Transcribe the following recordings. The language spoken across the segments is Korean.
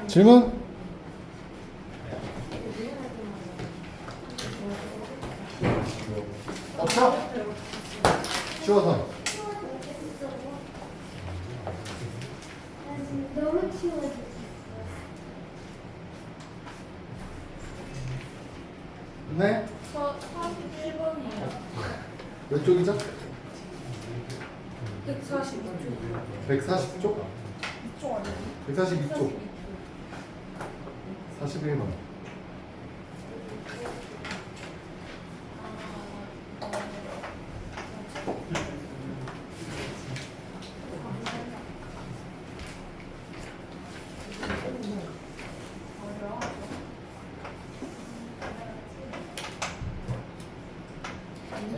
질문? 없어? 쉬워서. 너무 치워져. 네? 저 41번이에요. 몇 쪽이죠? 145쪽. 140쪽? 이쪽 아니에요? 142쪽. 41번.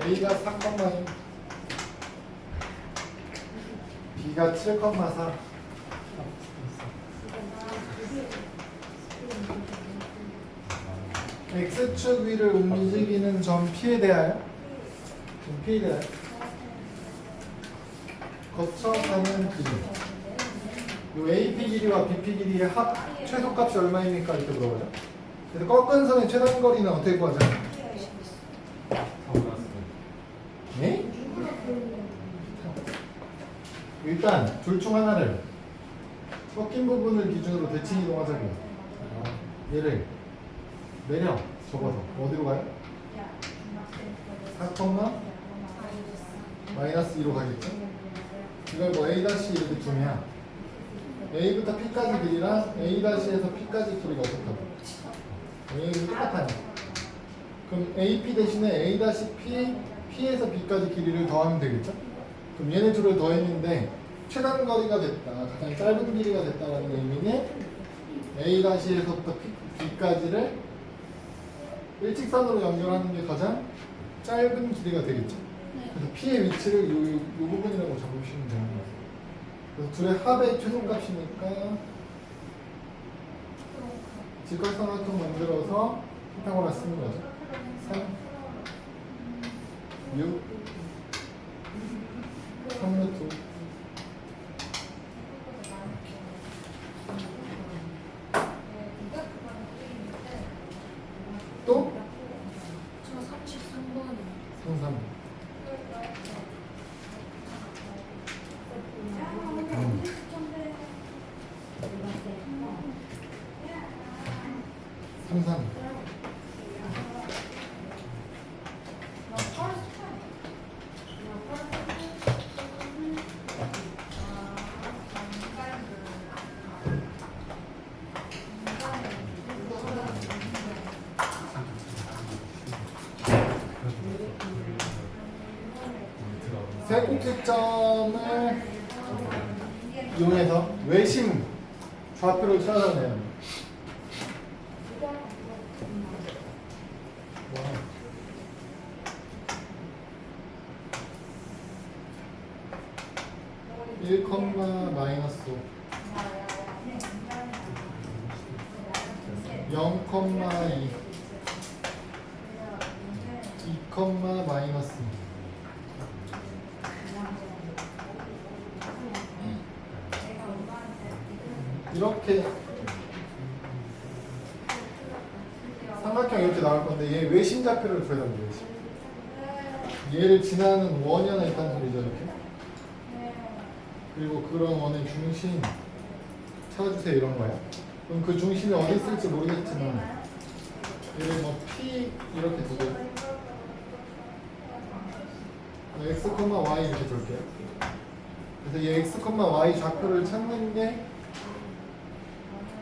A가 4,2 B가 7,4 X축 위를 움직이는 점 P에 대하여 점 P에 대하여 거쳐가는 길이 요 AP 길이와 BP 길이의 합 최소값이 얼마입니까? 이렇게 물어보죠. 그래서 꺾은 선의 최단거리는 어떻게 구하죠? 네? 일단 둘 중 하나를 꺾인 부분을 기준으로 대칭 이동하자고요. 얘를 내려 접어서 어디로 가요? 4, 마이너스 2로 가겠죠? 이걸 뭐 A' 이렇게 두면 A부터 P까지 길이랑 A'에서 P까지 길이가 어떻다고? A는 똑같아요. 그럼 AP 대신에 A'P, P에서 B까지 길이를 더하면 되겠죠? 그럼 얘네 둘을 더했는데 최단 거리가 됐다, 가장 짧은 길이가 됐다는 의미는 A'에서부터 B까지를 일직선으로 연결하는 게 가장 짧은 길이가 되겠죠? 그래서 P의 위치를 요 부분이라고 잡으시면 되는 거예요. 그래서 둘의 합의 최소값이니까 직각삼각형 만들어서 피타고라스 쓰는 거죠. 3, 6, 3루트 또? 저 33번이에요. 3, 3 3, 3 세 꼭지점을 이용해서 외심 좌표를 찾아내요. 1, 마이너스 5 0, 2 2, 마이너스 이렇게 삼각형 이렇게 나올 건데 얘 외심 좌표를 구해달라고 외심. 얘를 지나는 원이 하나 있다는 소리죠 이렇게. 그리고 그런 원의 중심 찾아주세요 이런 거예요. 그럼 그 중심이 어디 있을지 모르겠지만 얘를 뭐 P 이렇게 두고 X, Y 이렇게 둘게요. 그래서 이 X, Y 좌표를 찾는 게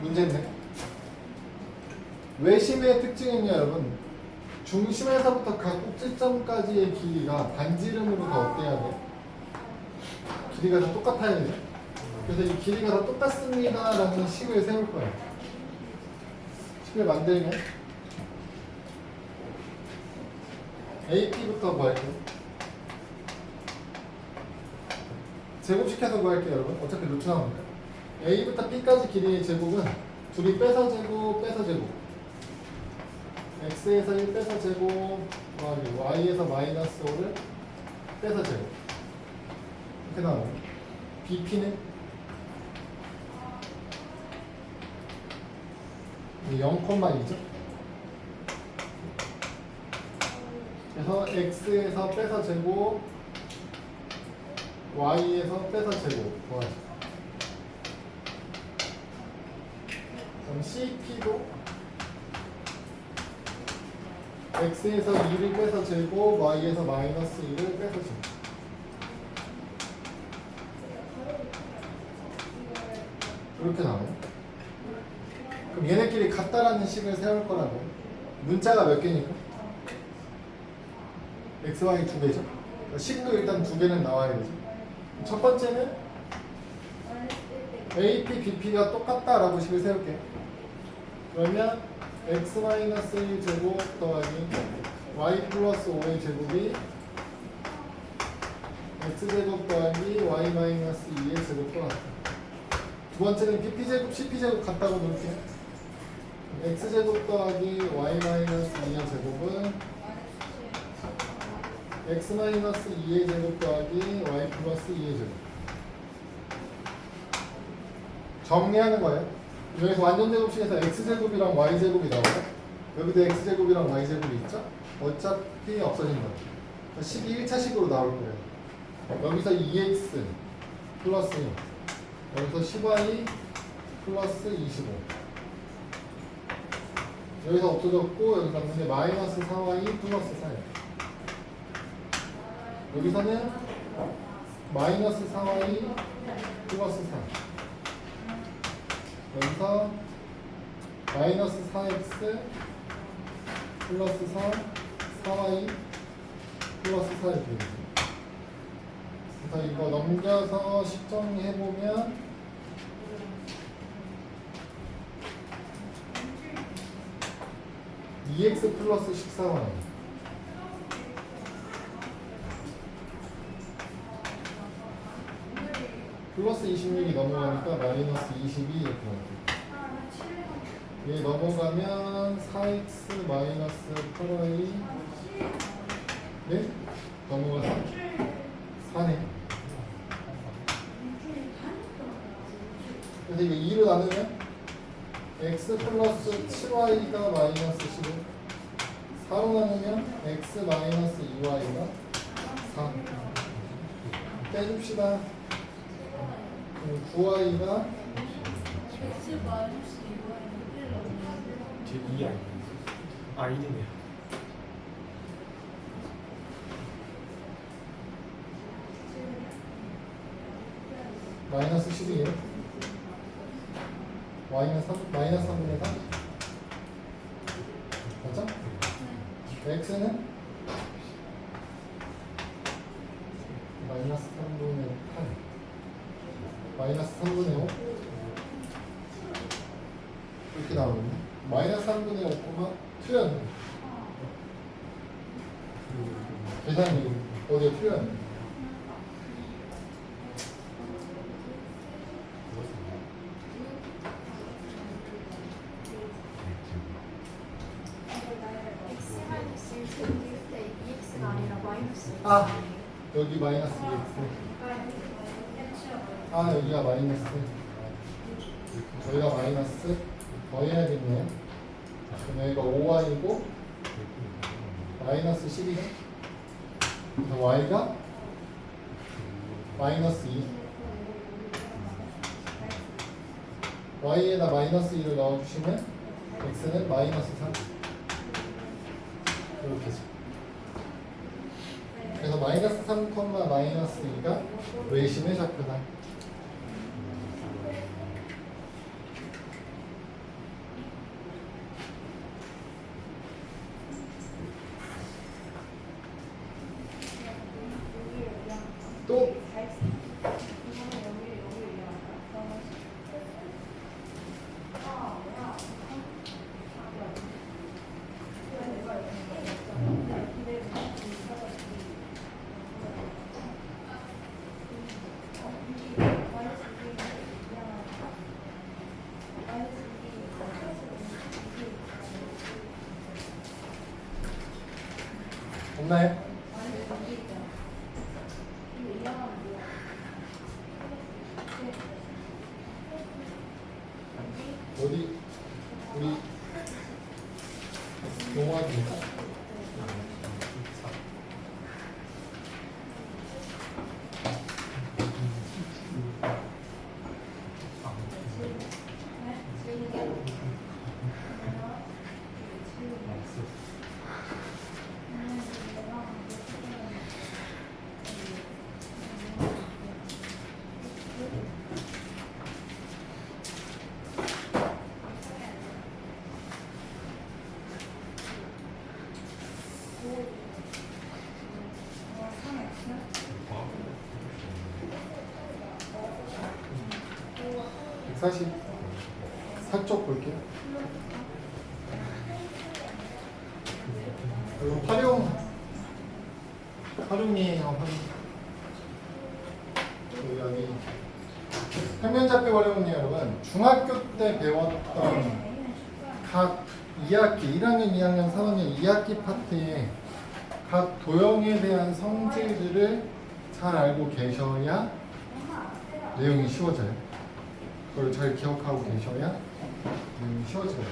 문제인데 외심의 특징은요 여러분 중심에서부터 각 꼭지점까지의 길이가 반지름으로 다 어때야 돼요? 길이가 다 똑같아야 돼요. 그래서 이 길이가 다 똑같습니다 라는 식을 세울 거예요. 식을 만들면 AP부터 구할게요. 제곱시켜서 구할게요 여러분. 어차피 루트 나오니까 A부터 P까지 길이의 제곱은 둘이 빼서 제곱 빼서 제곱 X에서 1 빼서 제곱 Y에서 마이너스 5를 빼서 제곱 이렇게 나와요. BP는 0,2죠. 그래서 x에서 빼서 제곱, y에서 빼서 제곱. 좋아요. 그럼 CP도 x에서 2를 빼서 제곱, y에서 마이너스 2를 빼서 제곱. 이렇게 나와요. 그럼 얘네끼리 같다라는 식을 세울 거라고. 문자가 몇 개니까? x, y 두 개죠. 식도 일단 두 개는 나와야 되죠. 첫 번째는 AP, BP가 똑같다라고 식을 세울게요. 그러면 x-1 제곱 더하기 y 플러스 5의 제곱이 x제곱 더하기 y-2의 제곱과 같다. 두 번째는 pp제곱, cp제곱 같다고 놓을게요. x제곱 더하기 y-2의 제곱은 x-2의 제곱 더하기 y 플러스 2의 제곱. 정리하는 거예요. 여기서 완전 제곱식에서 x제곱이랑 y제곱이 나오죠. 여기도 x제곱이랑 y제곱이 있죠. 어차피 없어진 거예요. 식이 1차식으로 나올 거예요. 여기서 2x 플러스 1, 여기서 10y 플러스 25. 여기서 없어졌고 여기 남는 게 마이너스 4y 플러스 4예요. 여기서는 마이너스 4y 플러스 4. 여기서 마이너스 4x 플러스 4, 4y 플러스 4이 되겠죠. 그래서 이거 넘겨서 식 정리해보면 EX 플러스 14y 플러스 26이 넘어가니까 마이너스 22 이렇게 나와요. 얘 넘어가면 4x 마이너스 8y 네? 넘어가서 4네. 그래서 이거 2로 나누면 x 플러스 7y가 마이너스 15, 4로 나누면 x 마이너스 2y가 4. 빼줍시다. 9y가 X 마이너스 2y는 제 2 아니네요. 마이너스 12예요. y는 3, 마이너스 3분의 3. 맞죠? x는 마이너스 3분의 8. 마이너스 3분의 5 이렇게 나오는데 마이너스 3분의 5가 틀렸네. 계산이 어디에 틀렸네. X 마이너스 1 제곱일 때 2x가 아니라 마이너스 2x. 아 여기 마이너스 2x. 아 여기가 마이너스. 여기가 마이너스 더해야겠네. 그럼 여기가 5y이고 마이너스 12네. 그래서 y가 마이너스 2. y에다 마이너스 2를 넣어주시면 x는 마이너스 3. 이렇게죠. 그래서 마이너스 3, 마이너스 2가 외심의 좌표다. 또 없나요? 어디 우리 넘어가겠습니다. 사실 살쪽 볼게요. 이거 활용이에요. 여기 평면좌표 활용은요, 여러분. 중학교 때 배웠던 각 2학기, 1학년, 2학년, 3학년 2학기 파트에 각 도형에 대한 성질들을 잘 알고 계셔야 내용이 쉬워져요. 그걸 잘 기억하고 계셔야 쉬워져요.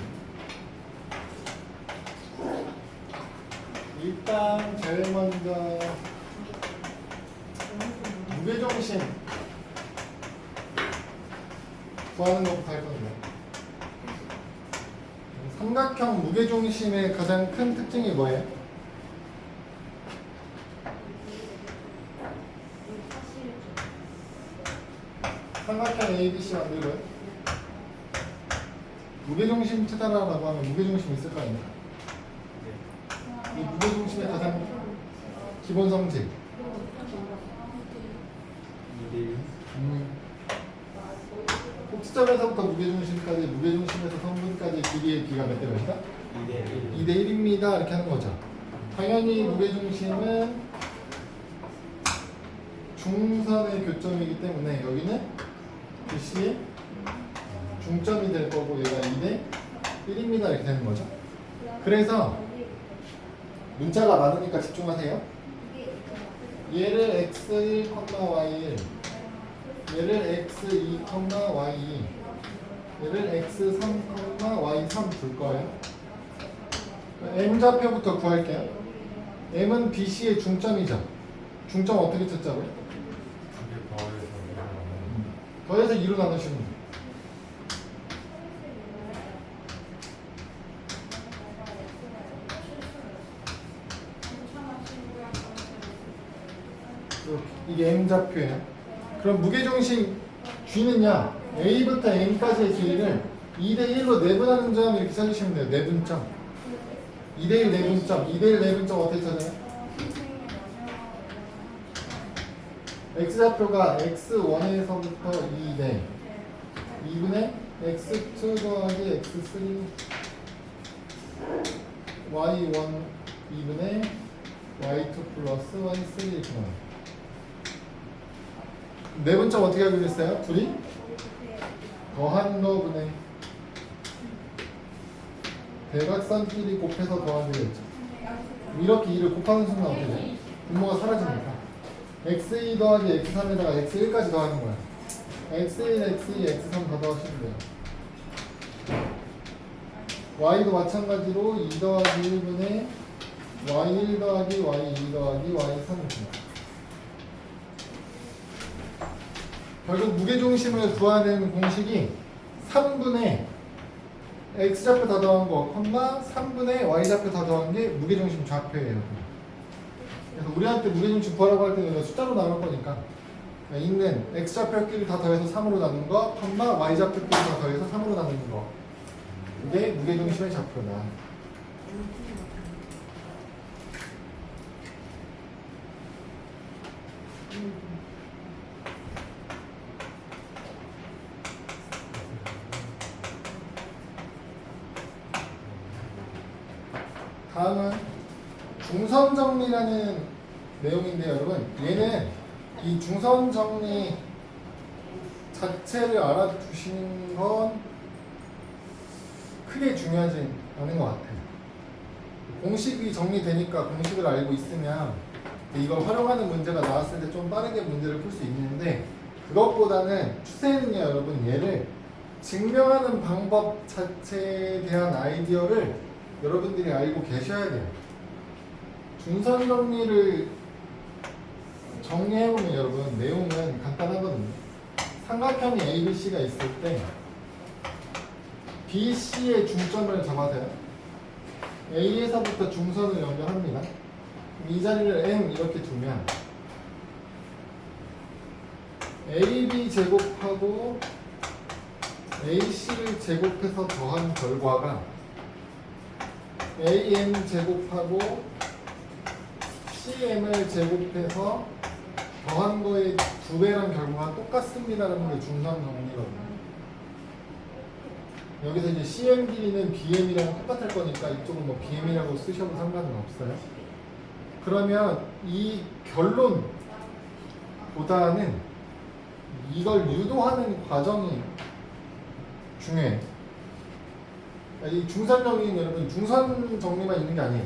일단 제일 먼저 무게중심 구하는 것부터 할 건데, 삼각형 무게중심의 가장 큰 특징이 뭐예요? 삼각형 ABC 만들고요. 무게중심 찾아라라고 하면 무게중심 있을 거 아닙니까? 이 무게중심의 가장 기본 성질. 2대1. 꼭지점에서부터 무게중심까지, 무게중심에서 성분까지 길이의 비가 몇 대 몇이다? 2대1. 2대1입니다. 이렇게 하는 거죠. 당연히 무게중심은 중선의 교점이기 때문에 여기는 BC의 중점이 될 거고 얘가 2대1입니다. 이렇게 되는 거죠. 그래서 문자가 많으니까 집중하세요. 얘를 x1, y1, 얘를 x2, y2, 얘를 x3, y3 둘 거예요. m좌표부터 구할게요. m은 BC의 중점이죠. 중점 어떻게 찾자고요? 더해서 2로 나누시면 돼요. 이게 m좌표예요. 그럼 무게중심 G는요, A부터 M까지의 길이를 2대1로 내분하는 점 이렇게 찾으시면 돼요. 내분점. 2대1 내분점. 2대1 내분점 어떻게 찾아요? x좌표가 x1에서부터 2대 2분의 x2 더하기 x3 y1 2분의 y2 플러스 y3 이렇게 나와요. 내분점 어떻게 하기로 했어요? 둘이 더한 거분의 대각선끼리 곱해서 더하기로 했죠. 이렇게 2를 곱하는 순간 어떻게 돼요? 분모가 사라집니다. x2 더하기 x3에다가 x1까지 더하는 거야. x1, x2, x3 다 더하시면 돼요. y도 마찬가지로 2 더하기 1분의 y1 더하기 y2 더하기 y3 입니다. 결국 무게중심을 구하는 공식이 3분의 x좌표 다 더한 거, 3분의 y좌표 다 더한 게 무게중심 좌표예요. 그래서 우리한테 무게중심 구하라고 할 때는 숫자로 나눌 거니까 있는 x좌표끼리 다 더해서 3으로 나눈 거, y좌표끼리 다 더해서 3으로 나누는 거, 이게 무게중심의 좌표다. 다음은 중선 정리라는 내용인데, 여러분 얘는 이 중선 정리 자체를 알아두시는 건 크게 중요하지 않은 것 같아요. 공식이 정리되니까 공식을 알고 있으면 이걸 활용하는 문제가 나왔을 때 좀 빠르게 문제를 풀 수 있는데, 그것보다는 추세는요, 여러분 얘를 증명하는 방법 자체에 대한 아이디어를 여러분들이 알고 계셔야 돼요. 중선 정리를 정리해보면 여러분 내용은 간단하거든요. 삼각형이 ABC가 있을 때 BC의 중점을 잡아서요. A에서부터 중선을 연결합니다. 이 자리를 M 이렇게 두면 AB 제곱하고 AC를 제곱해서 더한 결과가 AM 제곱하고 CM을 제곱해서 더한 거의 2배란 결과가 똑같습니다라는 게 중선 정리거든요. 여기서 이제 CM 길이는 BM이랑 똑같을 거니까 이쪽은 뭐 BM이라고 쓰셔도 상관은 없어요. 그러면 이 결론보다는 이걸 유도하는 과정이 중요해요. 이 중선 정리는 여러분 중선 정리만 있는 게 아니에요.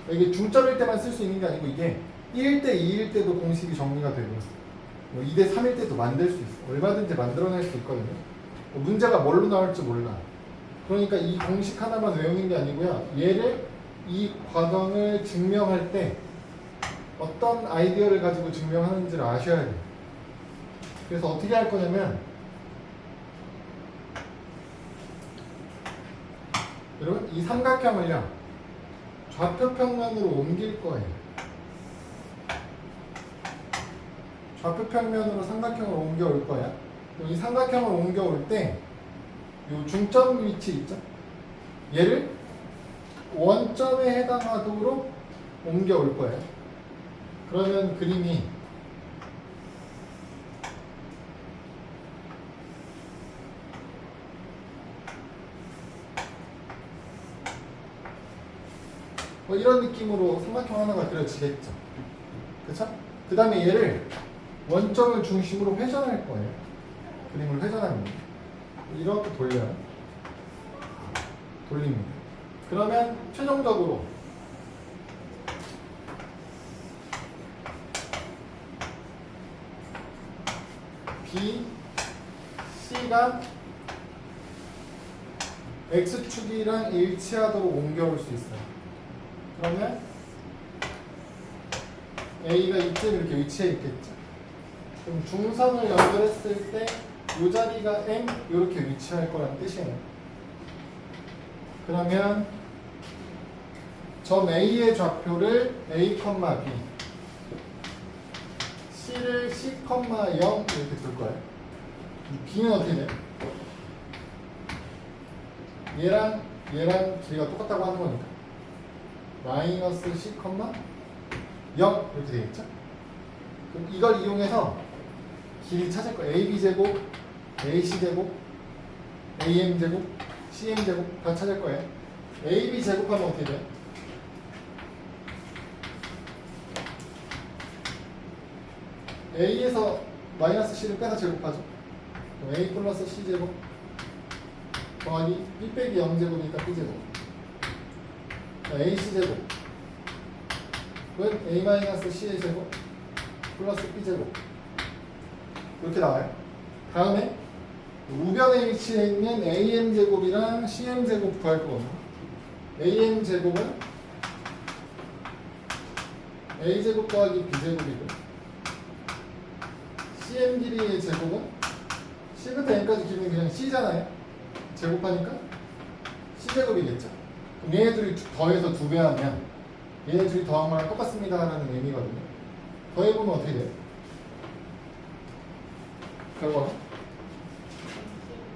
이게 중점일 때만 쓸 수 있는 게 아니고 이게 1대 2일 때도 공식이 정리가 되고 2대 3일 때도 만들 수 있어. 얼마든지 만들어낼 수 있거든요. 문제가 뭘로 나올지 몰라. 그러니까 이 공식 하나만 외우는 게 아니고요. 얘를 이 과정을 증명할 때 어떤 아이디어를 가지고 증명하는지를 아셔야 돼요. 그래서 어떻게 할 거냐면 여러분 이 삼각형을요 좌표 평면으로 옮길 거예요. 좌표 평면으로 삼각형을 옮겨올 거야. 이 삼각형을 옮겨올 때 이 중점 위치 있죠? 얘를 원점에 해당하도록 옮겨올 거예요. 그러면 그림이 뭐 이런 느낌으로 삼각형 하나가 그려지겠죠. 그쵸? 그 다음에 얘를 원점을 중심으로 회전할 거예요. 그림을 회전합니다. 이렇게 돌려요. 돌립니다. 그러면 최종적으로 B, C가 X축이랑 일치하도록 옮겨올 수 있어요. 그러면 A가 이쯤 이렇게 위치해 있겠죠. 그럼 중선을 연결했을 때 이 자리가 M 이렇게 위치할 거라는 뜻이에요. 그러면 점 A의 좌표를 A, B, C를 C, 0 이렇게 둘 거예요. B는 어떻게 돼요? 얘랑 길이가 똑같다고 하는 거니까 마이너스 C, 0 이렇게 되겠죠? 그럼 이걸 이용해서 길이 찾을 거예요. AB 제곱, AC 제곱, AM 제곱, CM 제곱 다 찾을 거예요. AB 제곱하면 어떻게 돼요? A에서 마이너스 C를 빼서 제곱하죠. 그럼 A 플러스 C 제곱 더하기 B 빼기 0제곱이니까 B 제곱. AC 제곱 은 A 마이너스 C의 제곱 플러스 B 제곱 이렇게 나와요. 다음에 우변에 위치해 있는 AM 제곱이랑 CM 제곱 구할 거거든요. AM 제곱은 A 제곱 더하기 B 제곱이고 CM 길이의 제곱은 C부터 N까지 길이는 그냥 C잖아요. 제곱하니까 C 제곱이겠죠. 그럼 얘네들이 더해서 2배 하면 얘네 둘이 더한 거랑 똑같습니다 라는 의미거든요. 더해보면 어떻게 돼요? 결과는?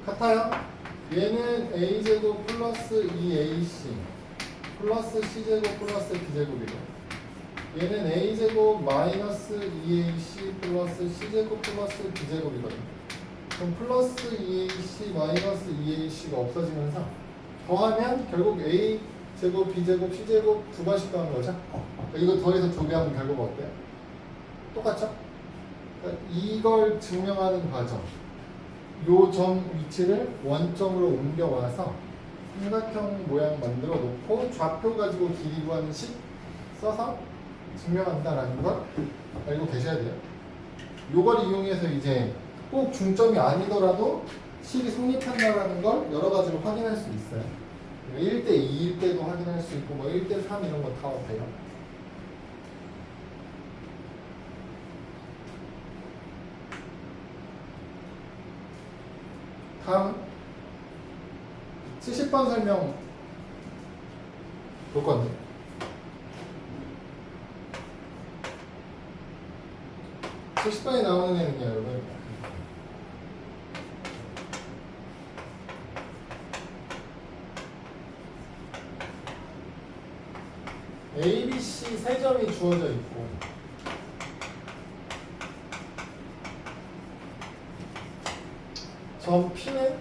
같아요. 얘는 A제곱 플러스 2AC 플러스 C제곱 플러스 B제곱이고 얘는 A제곱 마이너스 2AC 플러스 C제곱 플러스 B제곱이거든요. 그럼 플러스 2AC 마이너스 2AC가 없어지면서 더하면 결국 A제곱 B제곱 C제곱 2번씩 더하는 거죠. 이거 더해서 2배 하면 결과가 어때요? 똑같죠? 그러니까 이걸 증명하는 과정 요 점 위치를 원점으로 옮겨와서 삼각형 모양 만들어 놓고 좌표 가지고 길이 구하는 식 써서 증명한다라는 걸 알고 계셔야 돼요. 요걸 이용해서 이제 꼭 중점이 아니더라도 식이 성립한다라는 걸 여러 가지로 확인할 수 있어요. 1대 2일 때도 확인할 수 있고 뭐 1대 3 이런 거 다 돼요. 다음 70번 설명 볼 건데 70번에 나오는 애는요 여러분 A, B, C 세 점이 주어져 있고 점 P는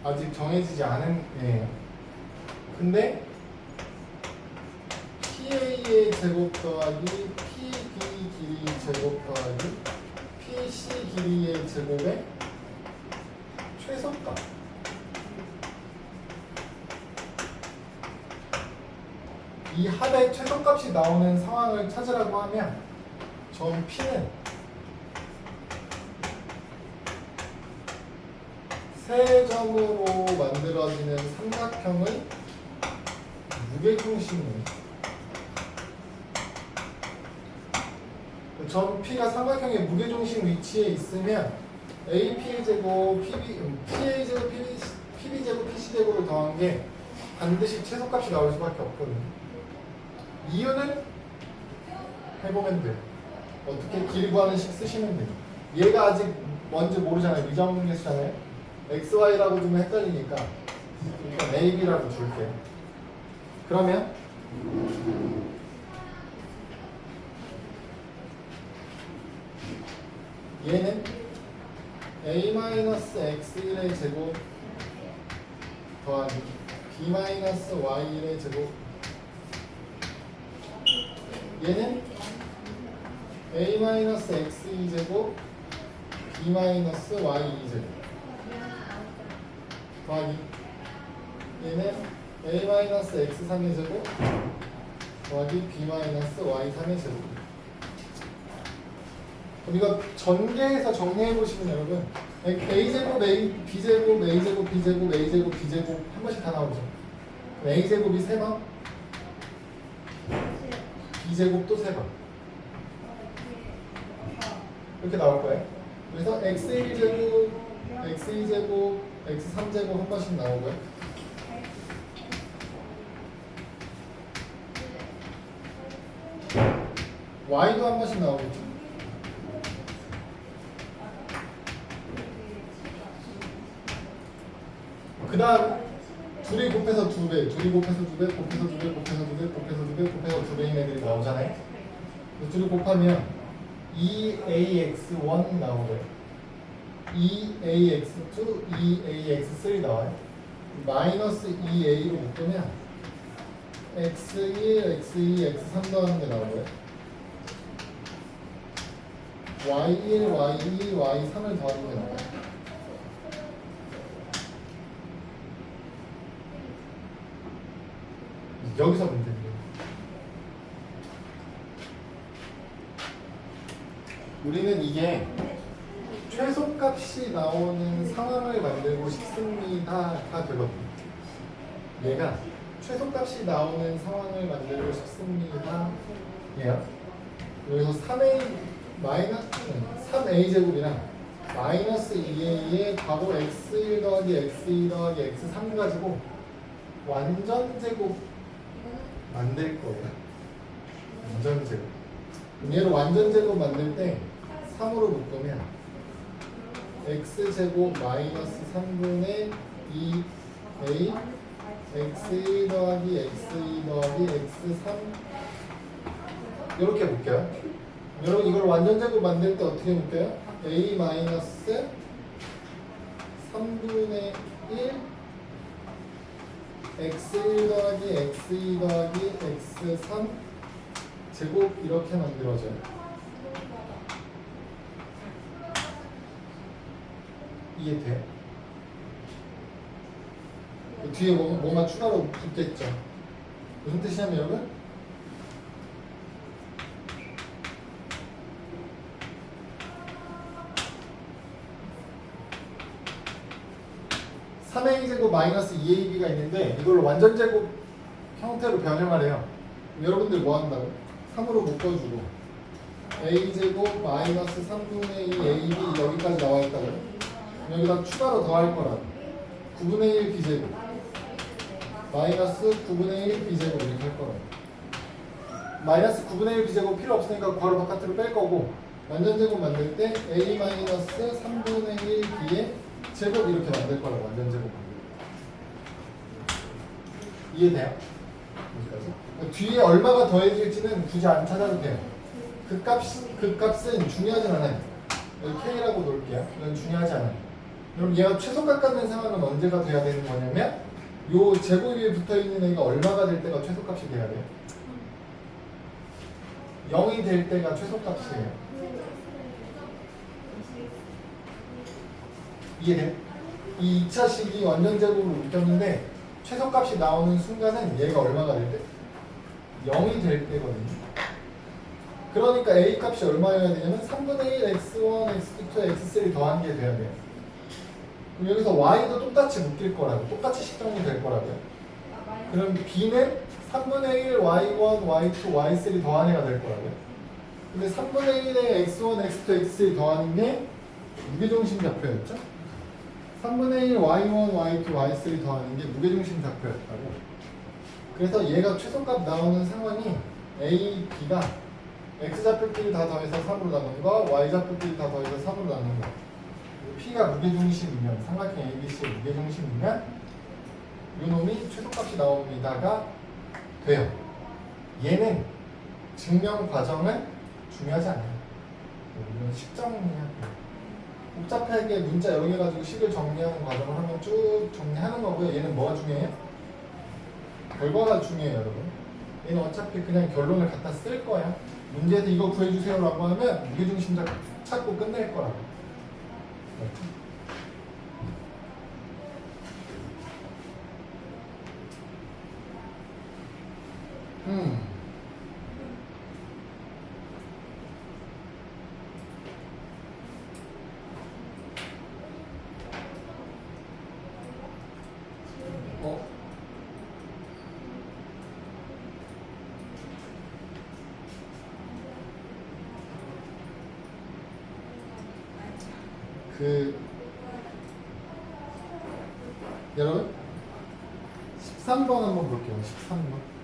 아직 정해지지 않은 애예요. 근데 PA의 제곱 더하기 PB 길이 제곱 더하기 PC 길이의 제곱의 최소값 이 합의 최소값이 나오는 상황을 찾으라고 하면 점 P는 세 점으로 만들어지는 삼각형의 무게중심을 점 P가 삼각형의 무게중심 위치에 있으면 AP제곱, PA제곱, PB제곱, PC제곱을 더한 게 반드시 최소값이 나올 수밖에 없거든요. 이유는 해보면 돼요. 어떻게 길 구하는 식 쓰시면 돼요. 얘가 아직 뭔지 모르잖아요. 미정계수잖아요. XY라고 주면 헷갈리니까 일단 A, B라고 줄게요. 그러면 얘는 A-X1의 제곱 더하기 B-Y1의 제곱 얘는 A-X2 제곱 B-Y2 제곱 더하기 얘는 A-X3의 제곱 더하기 B-Y3의 제곱. 그럼 이거 전개해서 정리해 보시면 여러분 A제곱, B제곱, A제곱, B제곱, A제곱, B제곱 한 번씩 다 나오죠. A제곱이 3번 B제곱도 3번 이렇게 나올 거예요. 그래서 X1제곱, X2제곱, X3제곱 한 번씩 나오고요. Y도 한 번씩 나오겠죠. 그 다음 둘이 곱해서 2배, 둘이 곱해서 2배, 곱해서 2배, 곱해서 2배, 곱해서 2배, 곱해서 2배인 애들이 나오잖아요. 둘이 곱하면 2AX1 나오고요. 2AX2, 2AX3 나와요. 마이너스 2A로 묶으면 X1, X2, X3 더하는 게 나오고요. Y1, Y2, Y3을 더하는 게 나와요. 여기서 문제입니다. 우리는 이게 최소값이 나오는 상황을 만들고 싶습니다. 다 되거든요. 얘가 최소값이 나오는 상황을 만들고 싶습니다. 얘야. 여기서 3A 제곱이랑 마이너스 2A의 괄호 X1 더하기 X2 더하기 X3 가지고 완전 제곱 만들 거예요. 완전 제곱. 얘를 완전 제곱 만들 때 3으로 묶으면 x제곱 마이너스 3분의 2a x1 더하기 x2 더하기 x3 이렇게 묶여요. 여러분 이걸 완전 제곱 만들 때 어떻게 묶여요? a 마이너스 3분의 1 x1 더하기 x2 더하기 x3 제곱 이렇게 만들어져요. 이해돼요? 뒤에 뭐가 추가로 붙겠죠. 무슨 뜻이냐면 여러분 3a제곱 마이너스 2ab가 있는데 이걸 완전제곱 형태로 변형하래요. 여러분들 뭐 한다고? 3으로 묶어주고 a제곱 마이너스 3분의 2 ab 여기까지 나와 있다고. 여기다 추가로 더할 거라고. 9분의 1 b제곱 마이너스 9분의 1 b제곱 이렇게 할 거라고. 마이너스 9분의 1 b제곱 필요 없으니까 괄호 바깥으로 뺄 거고, 완전제곱 만들 때 a 마이너스 3분의 1 b의 제곱 이렇게 만들 거라고. 완전제곱 만들 때 이해돼요? 여기까지? 뒤에 얼마가 더해질지는 굳이 안 찾아도 돼요. 그 값은 중요하진 않아요. 여기 k라고 놓을게요. 이건 중요하지 않아요. 그럼 얘가 최소값 갖는 상황은 언제가 돼야 되는 거냐면 요 제곱 위에 붙어있는 애가 얼마가 될 때가 최소값이 돼야 돼요. 0이 될 때가 최소값이에요. 이해돼요? 이 2차식이 완전제곱으로 묶였는데 최소값이 나오는 순간은 얘가 얼마가 될 때? 0이 될 때거든요. 그러니까 a 값이 얼마여야 되냐면 3분의 1 x1, x2, x3 더한 게 돼야 돼요. 그럼 여기서 y도 똑같이 묶일 거라고. 똑같이 식정리 될 거라고요. 그럼 b는 3분의 1 y1, y2, y3 더한 애가 될 거라고요. 근데 3분의 1에 x1, x2, x3 더하는 게 무게중심 좌표였죠? 3분의 1 y1, y2, y3 더하는 게 무게중심 좌표였다고. 그래서 얘가 최소값 나오는 상황이 a, b가 x좌표끼리 다 더해서 3으로 나누는 거, y좌표끼리 다 더해서 3으로 나누는 거. p가 무게중심이면, 삼각형 ABC의 무게중심이면 이 놈이 최소값이 나옵니다가 돼요. 얘는 증명 과정은 중요하지 않아요. 이건 식정리하고 복잡하게 문자 여러 개 가지고 식을 정리하는 과정을 한번 쭉 정리하는 거고요. 얘는 뭐가 중요해요? 결과가 중요해요, 여러분. 얘는 어차피 그냥 결론을 갖다 쓸 거야. 문제에서 이거 구해주세요 라고 하면 무게중심 찾고 끝낼 거라고. 여러분 13번 한번 볼게요. 13번.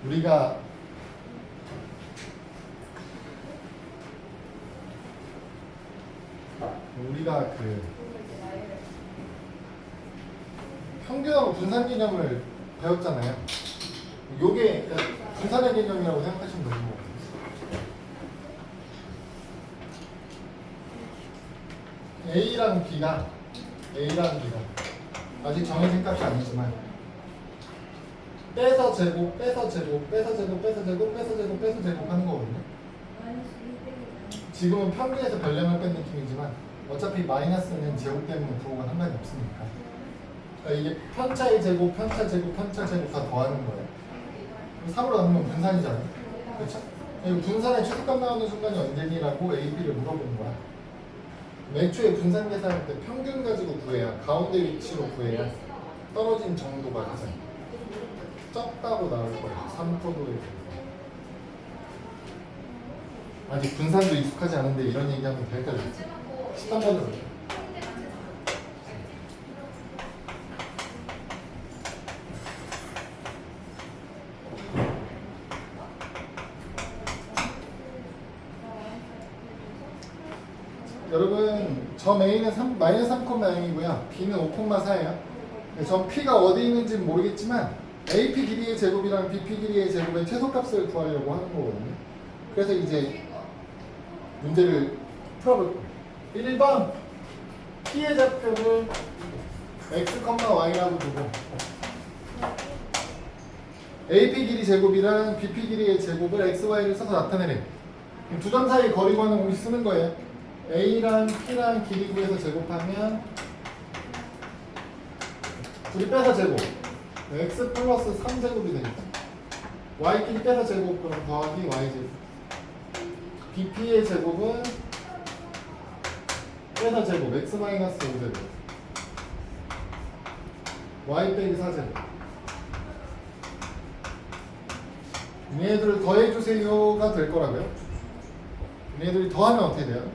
우리가 그 평균하고 분산 개념을 배웠잖아요. 요게 분산의 개념이라고 생각하시면 되는 거예요. A랑 B가 아직 정해진 값이 아니지만 빼서 제곱, 빼서 제곱, 빼서 제곱, 빼서 제곱, 빼서 제곱, 빼서 제곱 하는 거거든요. 지금은 평균에서 별량을 뺀 느낌이지만 어차피 마이너스는 제곱 때문에 부호가 상관이 없으니까. 그러니까 이게 편차의 제곱, 편차 제곱, 편차 제곱 다 더하는 거예요. 3으로 나누면 분산이잖아요. 그렇죠? 분산의 최소값 나오는 순간이 언제니라고 A, B를 물어본 거야. 애초에 분산 계산할 때 평균 가지고 구해야, 가운데 위치로 구해야 떨어진 정도가 가장 적다고 나올 거예요. 3포도에. 아직 분산도 익숙하지 않은데 이런 얘기하면 더 헷갈리지. 13번으로. 여러분, 점 A는 마이너스 3,0이고요. B는 5,4예요. 점 P가 어디 있는지 모르겠지만 AP 길이의 제곱이랑 BP 길이의 제곱의 최소값을 구하려고 하는 거거든요. 그래서 이제 문제를 풀어볼게요. 1번 P의 좌표를 x, y라고 두고 AP 길이 제곱이랑 BP 길이의 제곱을 x, y를 써서 나타내래. 두 점 사이 거리 구하는 공식 쓰는 거예요. A랑 P랑 길이 구해서 제곱하면 둘이 빼서 제곱 x 플러스 3제곱이 되니까 y끼리 빼서 제곱 그럼 더하기 y제곱 BP의 제곱은 빼서 제곱 x 마이너스 5제곱 y 빼기 4제곱 얘네들을 더해주세요가 될 거라고요. 얘네들이 더하면 어떻게 돼요?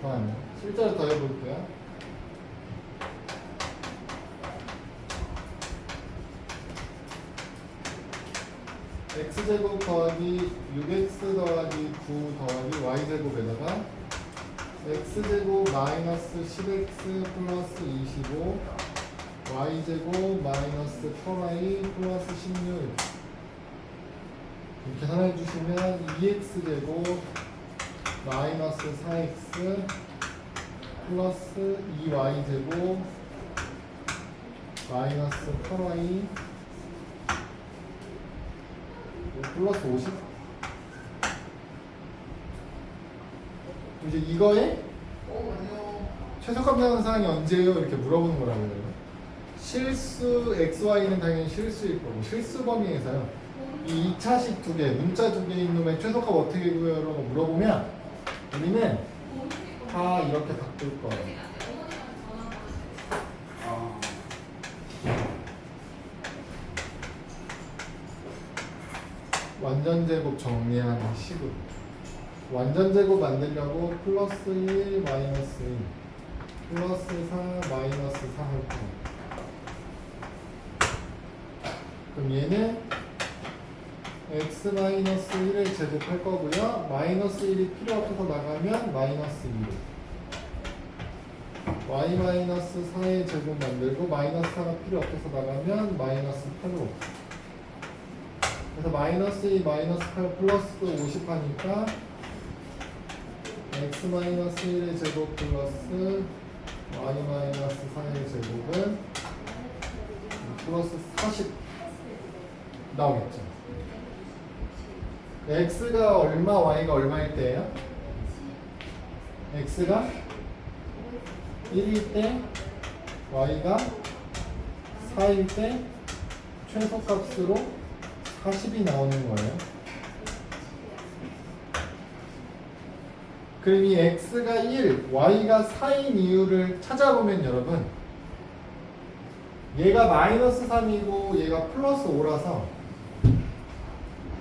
더하면 실제로 더해볼게요. x제곱 더하기 6x 더하기 9 더하기 y제곱에다가 x제곱 마이너스 10x 플러스 25 y제곱 마이너스 8y 플러스 16 이렇게 계산해 주시면 2x제곱 마이너스 4x 플러스 2y제곱 마이너스 8y 플러스 50 이제 이거에 최소값 나오는 사항이 언제예요? 이렇게 물어보는 거라고요. 실수 xy는 당연히 실수일 거고 실수 범위에서요. 이 2차식 두 개, 문자 두 개인 놈의 최소값 어떻게 구해요? 라고 물어보면 우리는 다 이렇게 바꿀 거예요. 완전 제곱 정리하는 식으로 완전 제곱 만들려고 플러스 1 마이너스 1 플러스 4 마이너스 4 할 거예요. 그럼 얘는 x 마이너스 1을 제곱할 거고요. 마이너스 1이 필요 없어서 나가면 마이너스 2 y 마이너스 4의 제곱 만들고 마이너스 4가 필요 없어서 나가면 마이너스 8로 그래서 마이너스 2 마이너스 8 플러스 50 하니까 x 마이너스 1의 제곱 플러스 y 마이너스 4의 제곱은 플러스 40 나오겠죠. x가 얼마, y가 얼마일 때예요? x가 1일 때, y가 4일 때 최소값으로 40이 나오는 거예요. 그럼 이 x가 1, y가 4인 이유를 찾아보면 여러분 얘가 마이너스 3이고 얘가 플러스 5라서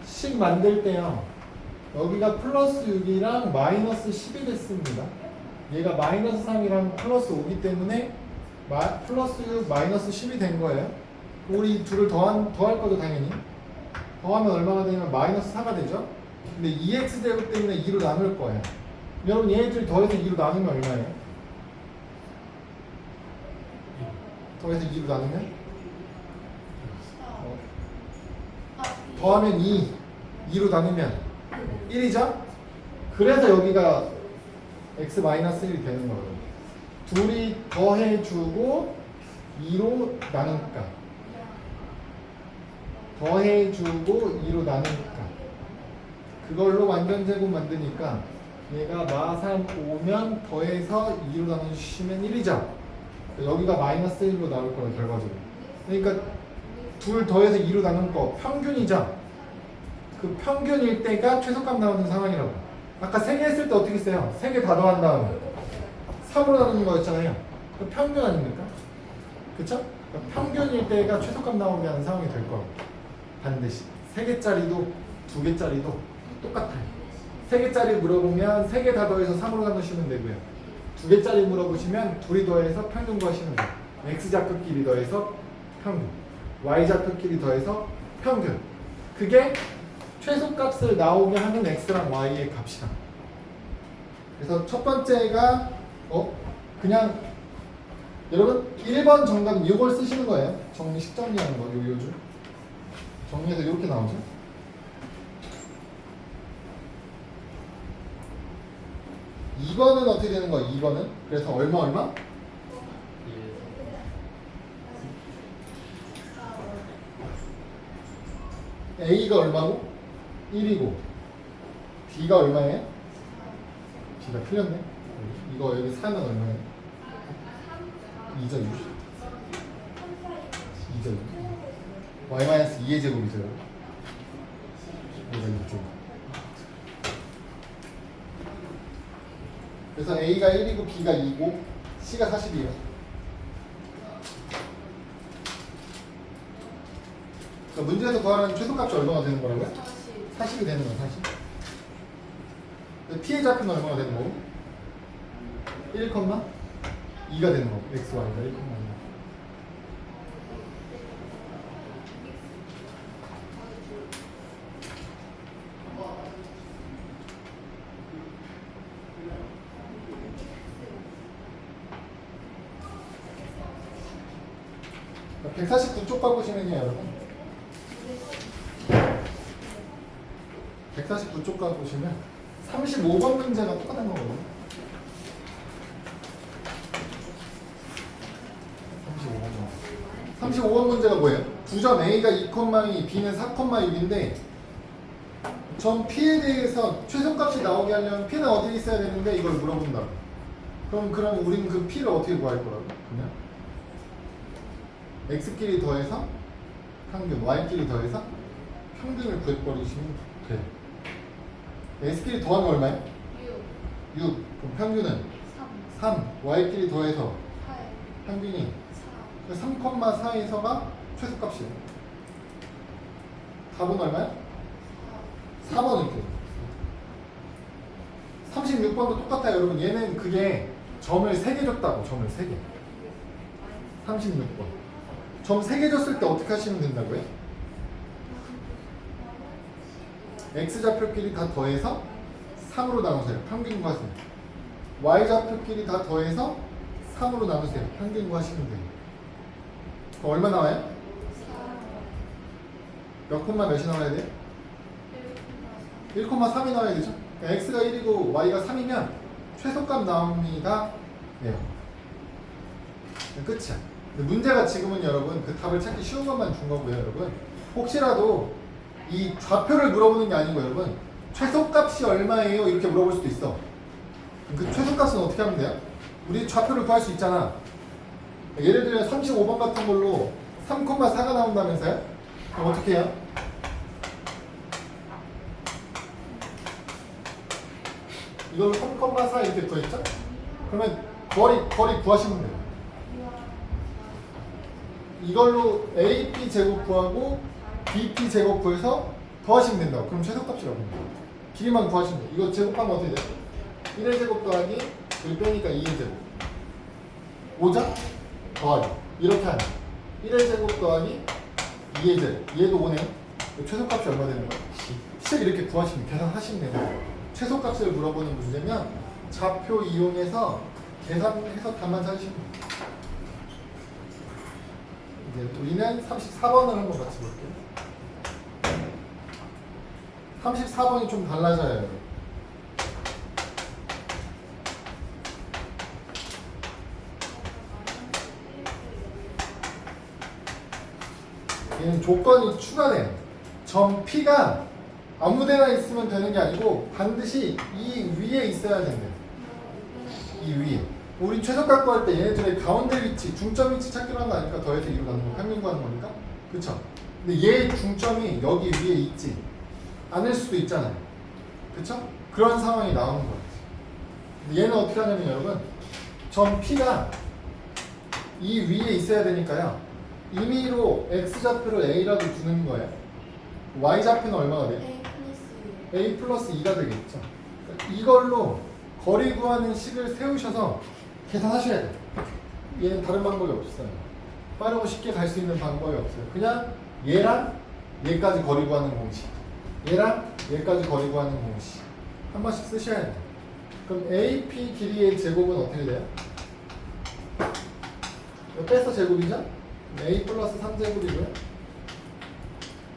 식 만들 때요 여기가 플러스 6이랑 마이너스 10이 됐습니다. 얘가 마이너스 3이랑 플러스 5기 때문에 플러스 6 마이너스 10이 된 거예요. 우리 둘을 더할 거죠 당연히. 더하면 얼마가 되냐면 마이너스 4가 되죠. 근데 2x제곱 때문에 2로 나눌 거예요. 여러분 얘네들 더해서 2로 나누면 얼마예요? 더해서 2로 나누면? 더하면 2로 나누면 1이죠? 그래서 여기가 x-1이 되는 거예요. 둘이 더해주고 2로 나누니까 더해주고 2로 나누니까 그걸로 완전 제곱 만드니까 얘가 마3 5면 더해서 2로 나눠주시면 1이죠. 여기가 마이너스 1로 나올 거예요 결과적으로. 그러니까 둘 더해서 2로 나눈 거 평균이죠. 그 평균일 때가 최소값 나오는 상황이라고. 아까 3개 했을 때 어떻게 했어요? 3개 다 더한 다음에 3으로 나누는 거였잖아요. 그 평균 아닙니까? 그쵸? 그러니까 평균일 때가 최소값 나오게 하는 상황이 될 거예요. 반드시 3개짜리도 2개짜리도 똑같아요. 3개짜리 물어보면 3개 다 더해서 3으로 나누시면 되고요. 2개짜리 물어보시면 둘이 더해서 평균 구하시면 돼요. x좌표끼리 더해서 평균, y좌표끼리 더해서 평균. 그게 최소값을 나오게 하는 x랑 y의 값이다. 그래서 첫 번째가 그냥 여러분 1번 정답은 이걸 쓰시는 거예요. 식정리하는 거 요즘 정리해서 이렇게 나오죠. 2번은 어떻게 되는 거야? 2번은 그래서 얼마? A가 얼마고? 1이고 B가 얼마예요? B가 틀렸네. 이거 여기 4는 얼마예요? 2죠 6. 2죠 6. y-2의 제곱이죠. 이거 2죠. 그래서 A가 1이고 B가 2고 C가 40이에요. 문제에서 구하는 최소값이 얼마나 되는 거라고요? 40이 되는 거야, 40. T의 좌표는 얼마나 되는 거고? 1,2가 되는 거고, x, y가 1,2. 자, 149쪽 가보시면요, 여러분. 149쪽 가보시면 35번 문제가 똑같은 거거든요. 35번 문제가 뭐예요? 두점 A가 2,2, B는 4,6인데 점 P에 대해서 최소값이 나오게 하려면 P는 어디에 있어야 되는데 이걸 물어본다고. 그럼 우리는 그 P를 어떻게 구할 거라고? 그냥 X끼리 더해서 평균, Y끼리 더해서 평균을 구해버리시면 돼요. X끼리 더하면 얼마예요? 6. 그럼 평균은 3. Y끼리 더해서 평균이 3,4에서가 최소값이에요. 답은 얼마야? 4번 이렇게. 36번도 똑같아요, 여러분. 얘는 그게 점을 3개 줬다고, 점을 3개. 36번. 점 3개 줬을 때 어떻게 하시면 된다고요? X좌표끼리 다 더해서 3으로 나누세요. 평균 구하세요. Y좌표끼리 다 더해서 3으로 나누세요. 평균 구하시면 돼요. 그럼 얼마 나와요? 몇 콤마 몇이 나와야 돼요? 1,3이 나와야 되죠? 그러니까 X가 1이고 Y가 3이면 최소값 나옵니다. 네. 끝이야. 근데 문제가 지금은 여러분 그 답을 찾기 쉬운 것만 준 거고요, 여러분. 혹시라도 이 좌표를 물어보는 게 아니고 여러분 최소값이 얼마예요? 이렇게 물어볼 수도 있어. 그 최소값은 어떻게 하면 돼요? 우리 좌표를 구할 수 있잖아. 예를 들면 35번 같은 걸로 3,4가 나온다면서요? 그럼 어떻게 해요? 이걸로 3,4 이렇게 구했죠? 그러면 거리 구하시면 돼요. 이걸로 AP 제곱 구하고 BP 제곱 구해서 더하시면 된다고. 그럼 최소값이라고 합니다. 길이만 구하시면 돼요. 이거 제곱하면 어떻게 돼요? 1의 제곱 더하기 여기 빼니까 2의 제곱 5자 더하기 이렇게 하면 1의 제곱 더하기 2의 제곱 얘도 5네요. 최소값이 얼마 되는 거예요? 식 이렇게 구하시면 계산하시면 돼요. 최소값을 물어보는 문제면 좌표 이용해서 계산해서 답만 찾으시면 돼요. 이제 우리는 34번을 한번 같이 볼게요. 34번이 좀 달라져요. 얘는 조건이 추가돼요. 점 P가 아무데나 있으면 되는 게 아니고 반드시 이 위에 있어야 된대요. 이 위에. 우리 최소값 구할 때 얘네들의 가운데 위치, 중점 위치 찾기로 한 거 아닐까? 더해서 2로 가는 거, 평균 구하는 거니까? 그쵸? 근데 얘 중점이 여기 위에 있지 않을 수도 있잖아요. 그쵸? 그런 상황이 나오는 거예요. 근데 얘는 어떻게 하냐면 여러분 점 P가 이 위에 있어야 되니까요. 임의로 X좌표를 A라고 두는 거예요. Y좌표는 얼마가 돼요? A 플러스 2가 되겠죠. 그러니까 이걸로 거리 구하는 식을 세우셔서 계산하셔야 돼요. 얘는 다른 방법이 없어요. 빠르고 쉽게 갈 수 있는 방법이 없어요. 그냥 얘랑 얘까지 거리 구하는 공식, 얘랑 얘까지 거리 구하는 공식 한 번씩 쓰셔야 돼요. 그럼 AP 길이의 제곱은 어떻게 돼요? 이거 빼서 제곱이죠? A 플러스 3제곱이고요.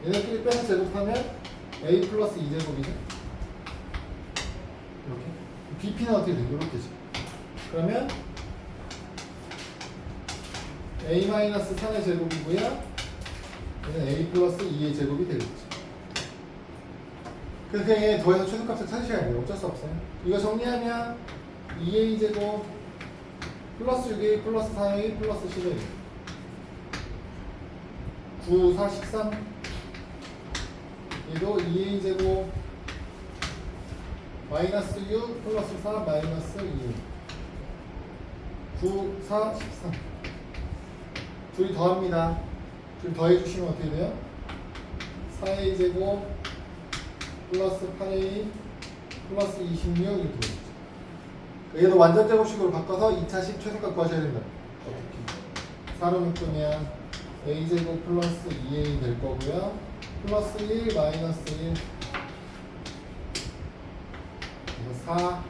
얘네끼리 빼서 제곱하면 A 플러스 2제곱이죠? 이렇게. BP는 어떻게 돼요? 이렇게죠. 그러면 A 마이너스 3의 제곱이고요. 얘는 A 플러스 2의 제곱이 되겠죠. 그래서 그냥 얘 더해서 최소값을 찾으셔야 돼요. 어쩔 수 없어요. 이거 정리하면 2a제곱 플러스 6a 플러스 4a 플러스 11 9, 4, 13 얘도 2a제곱 마이너스 6 플러스 4 마이너스 2 9, 4, 13 둘이 더합니다. 둘이 더해주시면 어떻게 돼요? 4a제곱 플러스 8a 플러스 26 이렇게 되죠. 얘도 완전 제곱식으로 바꿔서 2차식 최소값 구하셔야 된다. 어떻게? 4로 묶으면 a제곱 플러스 2a 될 거고요. 플러스 1 마이너스 1 4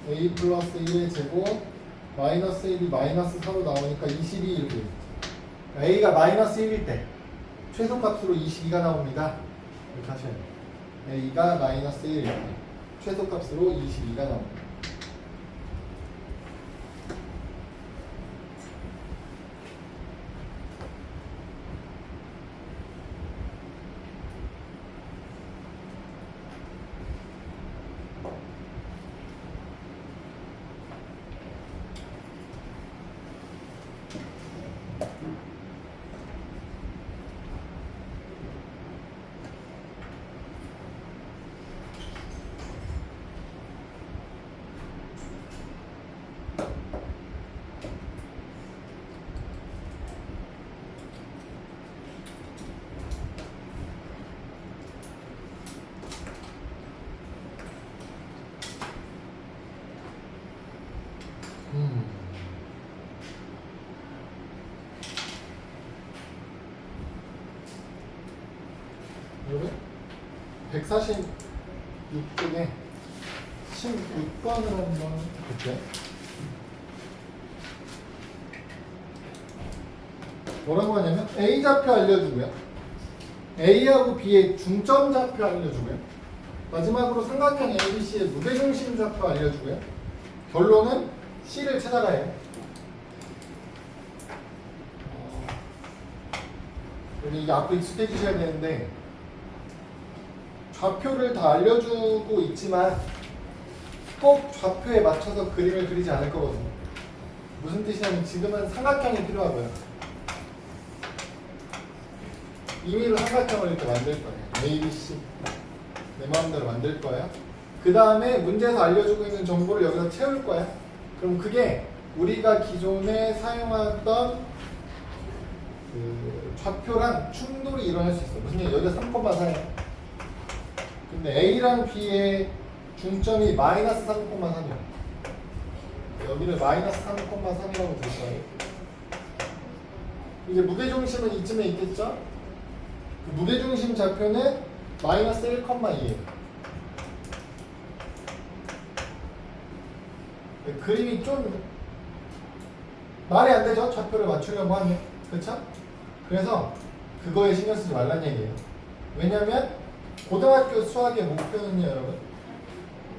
a 플러스 1의 제곱 마이너스 1이 마이너스 4로 나오니까 22 이렇게 되죠. a가 마이너스 1일 때 최소값으로 22가 나옵니다. 이렇게 하셔야 돼요. a가 마이너스 1일 때 최소값으로 22가 나옵니다. 여러분 146쪽에 16번을 한번 볼게요. 뭐라고 하냐면 A 좌표 알려주고요. A하고 B의 중점 좌표 알려주고요. 마지막으로 삼각형 ABC의 무게중심 좌표 알려주고요. 결론은 C를 찾아가요. 우리 이게 앞으로 익숙해지셔야 되는데 좌표를 다 알려주고 있지만 꼭 좌표에 맞춰서 그림을 그리지 않을 거거든요. 무슨 뜻이냐면 지금은 삼각형이 필요하고요. 임의로 삼각형을 이렇게 만들 거예요. A, B, C 내 마음대로 만들 거예요. 그 다음에 문제에서 알려주고 있는 정보를 여기서 채울 거예요. 그럼 그게 우리가 기존에 사용하던 그 좌표랑 충돌이 일어날 수 있어. 무슨 얘기? 여기가 3,4예요. 근데 A랑 B의 중점이 마이너스 3,3이야. 여기를 마이너스 3,3이라고 들 거예요. 이제 무게중심은 이쯤에 있겠죠? 그 무게중심 좌표는 마이너스 1,2예요. 그림이 좀 말이 안 되죠? 좌표를 맞추려고 하면. 그렇죠? 그래서 그거에 신경 쓰지 말란 얘기예요. 왜냐면 고등학교 수학의 목표는요, 여러분.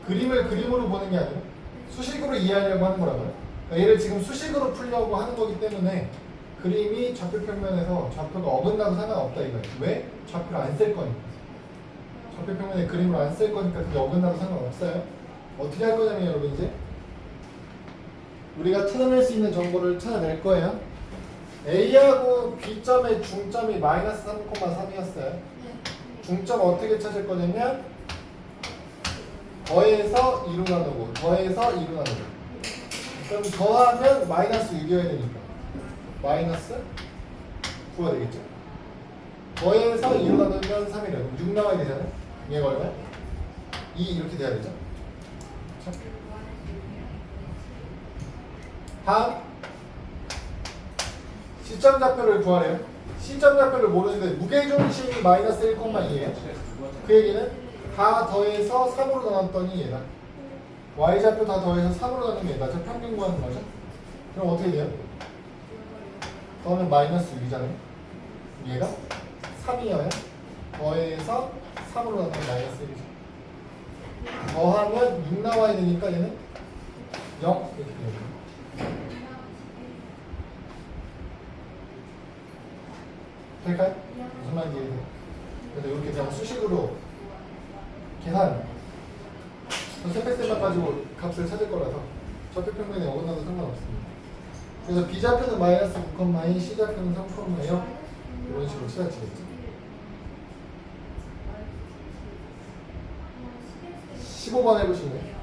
그림을 그림으로 보는 게 아니라 수식으로 이해하려고 하는 거라고요. 그러니까 얘를 지금 수식으로 풀려고 하는 거기 때문에 그림이 좌표 평면에서 좌표가 어긋나도 상관없다 이거예요. 왜? 좌표를 안 쓸 거니까. 좌표 평면에 그림을 안 쓸 거니까 그게 어긋나도 상관없어요. 어떻게 할 거냐면 여러분 이제 우리가 찾아낼 수 있는 정보를 찾아낼 거예요. A하고 B점의 중점이 마이너스 3,3이었어요. 중점 어떻게 찾을 거냐면 더해서 2로 나누고 더해서 2로 나누고 그럼 더하면 마이너스 6이어야 되니까 마이너스 9가 되겠죠. 더해서 2로 나누면 3이래요. 그럼 6 나와야 되잖아요. 얘가 얼마야? 2 이렇게 돼야 되죠. 그렇죠? 다음 시점 좌표를 구하래요. 시점 좌표를 모르는데 무게중심이 마이너스 1,2예요. 그 얘기는 다 더해서 3으로 나눴더니 얘다. Y좌표 다 더해서 3으로 나누면 얘다. 저 평균 구하는 거죠. 그럼 어떻게 돼요? 더하면 마이너스 6이잖아요. 얘가 3이어요. 더해서 3으로 나누면 마이너스 1이죠. 더하면 6 나와야 되니까 얘는 0 이렇게 돼요. 될까요? 무슨 말인지 이해돼요? 그래서 이렇게 그냥 수식으로 계산 세페셀라 가지고 값을 찾을 거라서 좌표평면에 어긋나도 상관없습니다. 그래서 B좌표는 마이너스 9,2, C좌표는 3,0 이런 식으로 찾아지겠죠. 15번 해보실래요?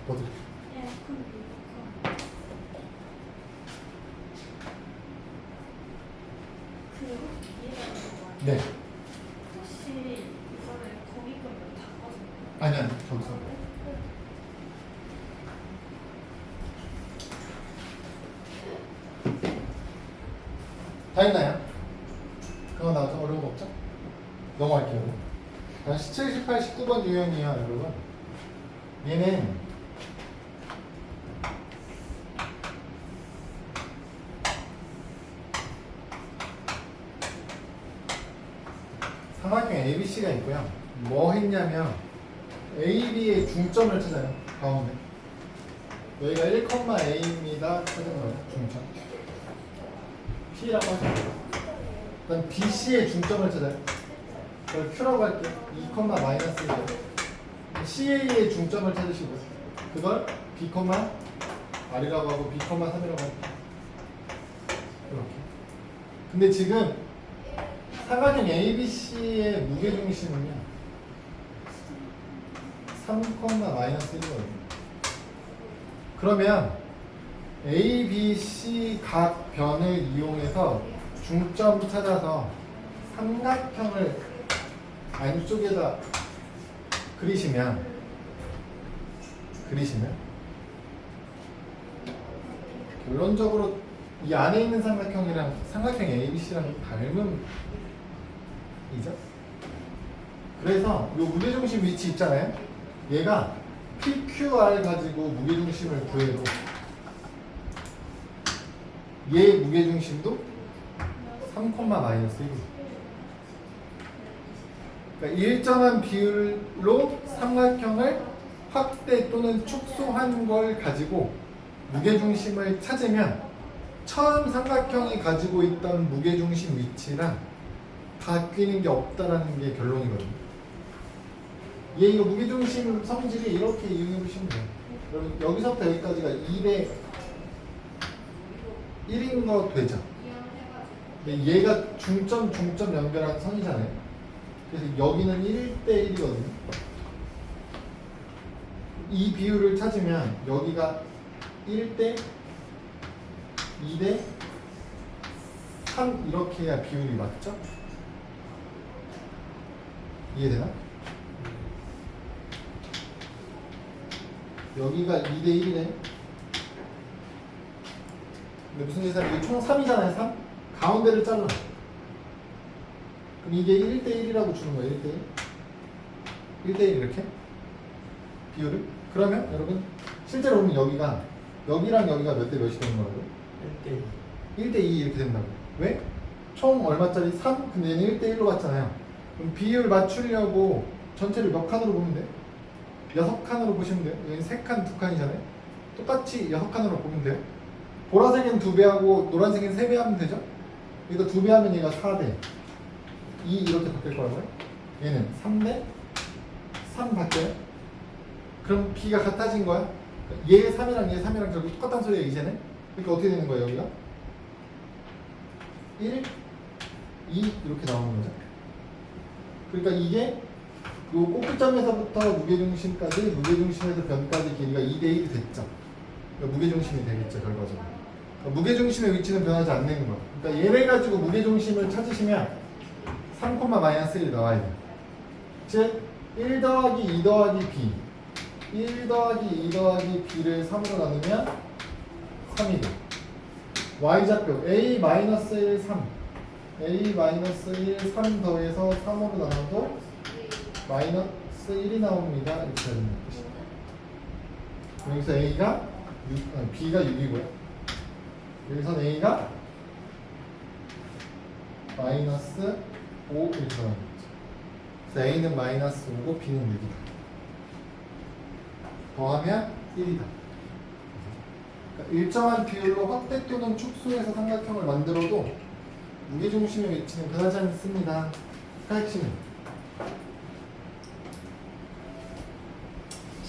어디? 예, 그럼 이해가 안 네. 혹시 이거를 거기금으로 바꿔서 아니 저기서. 다 했나요? 그거 나와서 어려운 거 없죠? 넘어갈게요. 다시 17, 18, 19번 유형이에요, 여러분. 얘는 삼각형 ABC가 있고요. 뭐 했냐면 AB의 중점을 찾아요. 가운데. 여기가 1,A입니다. 찾은 거예요. 중점. P라고 하시면 돼요. 그다음 BC의 중점을 찾아요. 그걸 Q라고 할게요. 2,-1이에요. CA의 중점을 찾으시고요. 그걸 B, R이라고 하고 B, 3이라고 합니다. 이렇게. 근데 지금 삼각형 ABC의 무게중심은요 3,-1이거든요. 그러면 ABC 각 변을 이용해서 중점 찾아서 삼각형을 안쪽에다 그리시면 결론적으로 이 안에 있는 삼각형이랑 삼각형 ABC랑 닮음이죠. 그래서 이 무게중심 위치 있잖아요. 얘가 PQR 가지고 무게중심을 구해도 얘 무게중심도 3,-1. 그러니까 일정한 비율로 삼각형을 확대 또는 축소한 걸 가지고 무게중심을 찾으면 처음 삼각형이 가지고 있던 무게중심 위치랑 바뀌는 게 없다라는 게 결론이거든요. 얘 이거 무게중심 성질이 이렇게 이용해 보시면 돼요. 여러분 여기서부터 여기까지가 2대 1인 거 되죠? 근데 얘가 중점 연결한 선이잖아요. 그래서 여기는 1대 1이거든요. 이 비율을 찾으면 여기가 1대 2대 3 이렇게 해야 비율이 맞죠? 이해되나? 여기가 2대 1이네. 근데 무슨 계산이 이게 총 3이잖아요. 3? 가운데를 잘라. 그럼 이게 1대 1이라고 주는 거예요. 1대 1. 1대 1 이렇게 비율을. 그러면 여러분 실제로 보면 여기가 여기랑 여기가 몇 대 몇이 되는 거라고? 1대 1대 2 이렇게 된다고. 왜? 총 얼마짜리? 3? 근데 얘는 1대 1로 갔잖아요. 그럼 비율 맞추려고 전체를 몇 칸으로 보면 돼요? 6칸으로 보시면 돼요. 여기 3칸, 2칸이잖아요. 똑같이 6칸으로 보면 돼요. 보라색은 2배 하고 노란색은 3배 하면 되죠? 이거 2배 하면 얘가 4대 2 이렇게 바뀔 거라고요. 얘는 3대 3 바뀌어요. 그럼 B가 같아진 거야. 얘 3이랑 얘 3이랑 결국 똑같다는 소리야 이제는. 그러니까 어떻게 되는 거예요 여기가? 1, 2 이렇게 나오는 거죠. 그러니까 이게 요 꼭지점에서부터 무게중심까지 무게중심에서 변까지 길이가 2대 1이 됐죠. 그러니까 무게중심이 되겠죠 결과적으로. 그러니까 무게중심의 위치는 변하지 않는 거야. 그러니까 얘를 가지고 무게중심을 찾으시면 3,-1 나와야 돼요. 즉 1 더하기 2 더하기 B 1 더하기 2 더하기 B를 3으로 나누면 3이 돼. Y좌표 A-1 3 A-1 3 더해서 3으로 나눠도 마이너스 1이 나옵니다. 이렇게 되는 뜻이에요. 여기서 A가 6, 아니, B가 6이고요. 여기서는 A가 마이너스 5 이렇게 나오는 거죠. 그래서 A는 마이너스 5고 B는 6이다. 더하면 1이다. 그러니까 일정한 비율로 확대 또는 축소해서 삼각형을 만들어도 무게중심의 위치는 변하지 않습니다. 핵심은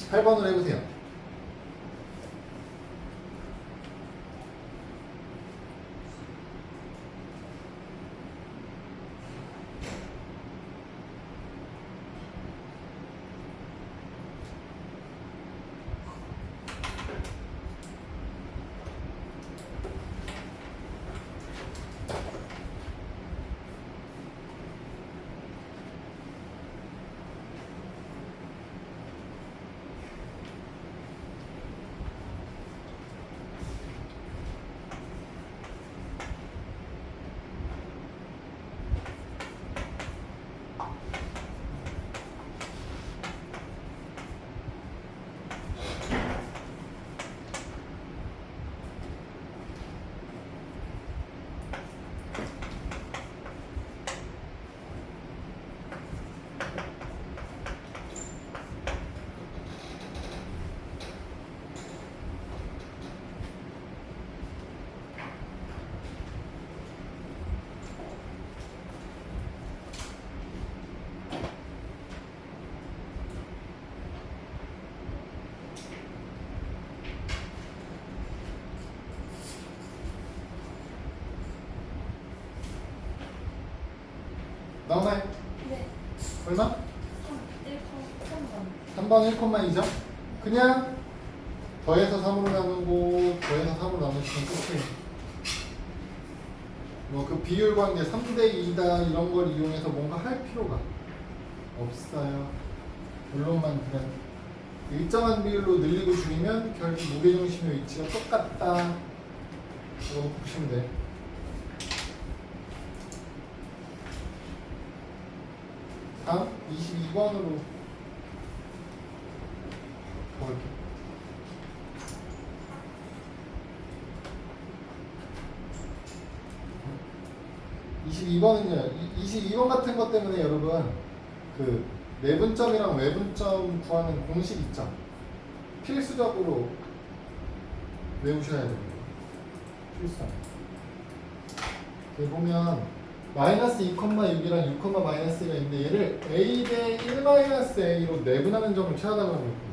18번으로 해보세요. 나오나요? 네. 얼마? 1,000번. 3번 1,2죠? 그냥 더해서 3으로 나누고 더해서 3으로 나누시면 끝이에요. 뭐 그 비율 관계 3대 2다 이런 걸 이용해서 뭔가 할 필요가 없어요. 물론만 그냥 일정한 비율로 늘리고 줄이면 결국 무게중심의 위치가 똑같다. 이거 보시면 돼요. 다음 22번으로 가볼게요. 22번은요. 22번 같은 것 때문에 여러분 그 내분점이랑 외분점 구하는 공식 있죠. 필수적으로 외우셔야 됩니다. 필수. 여기 보면 마이너스 2,6이랑 6,-1가 있는데 얘를 a 대 1-a로 내분하는 점을 취하다고 하고 있거든요.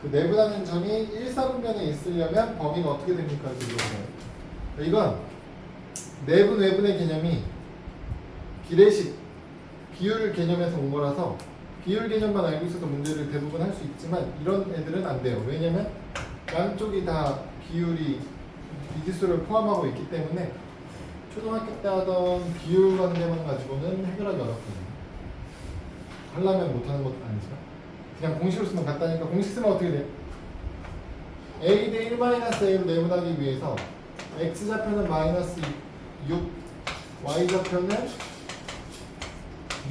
그 내분하는 점이 1사분면에 있으려면 범위가 어떻게 됩니까? 이건 내분 외분의 개념이 비례식 비율 개념에서 온 거라서 비율 개념만 알고 있어도 문제를 대부분 할 수 있지만 이런 애들은 안 돼요. 왜냐면 양쪽이 다 비율이 미지수를 포함하고 있기 때문에 초등학교 때 하던 비율 관계만 가지고는 해결하기 어렵거든요. 하려면 못하는 것도 아니지만 그냥 공식으로 쓰면 간단하니까 공식 쓰면 어떻게 돼요? a 대 1-a로 내분하기 위해서 x좌표는 마이너스 6, y좌표는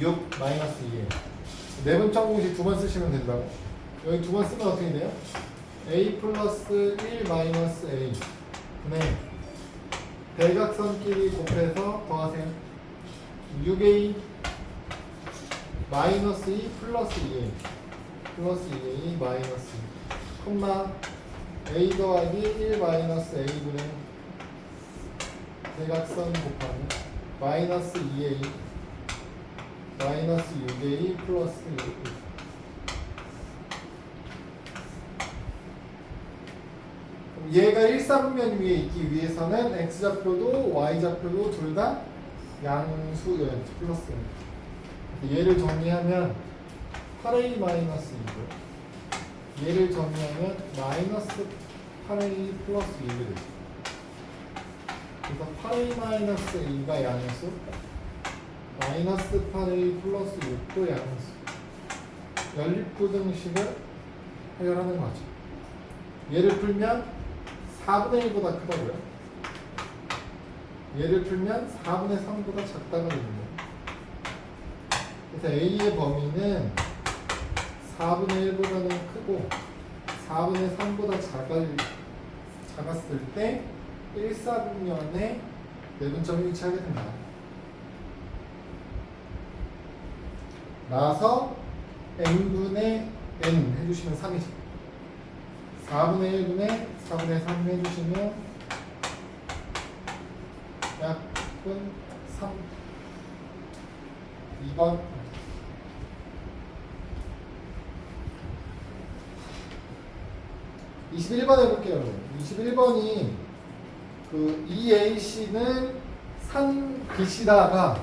6 마이너스 2예요. 내분점 공식 두 번 쓰시면 된다고. 여기 두 번 쓰면 어떻게 돼요? a 플러스 1 마이너스 a 분의 대각선끼리 곱해서 더하세요. 6a 마이너스 2 플러스 2a 플러스 2a 마이너스 2 콤마 a 더하기 1 마이너스 a 분의 대각선 곱하면 마이너스 2a 마이너스 6a 플러스 6a. 얘가 1사분면 위에 있기 위해서는 x좌표도 y좌표도 둘 다 양수예요. 플러스. 얘를 정리하면 8a 마이너스 2고 얘를 정리하면 마이너스 8a 플러스 2가 되죠. 그래서 8a 마이너스 2가 양수 마이너스 8a 플러스 6도 양수. 연립부등식을 해결하는 거죠. 얘를 풀면 4분의 1보다 크다고요. 얘를 풀면 4분의 3보다 작다가 되는 거예요. 그래서 A의 범위는 4분의 1보다는 크고 4분의 3보다 작았을 때 1사분면에 내분점이 위치하게 된다. 나서 n분의 n 해주시면 3이죠. 4분의 1분의 4분의 3 해주시면 약분 3 2번 21번 해볼게요. 여러분. 21번이 그 EAC는 산 BC다가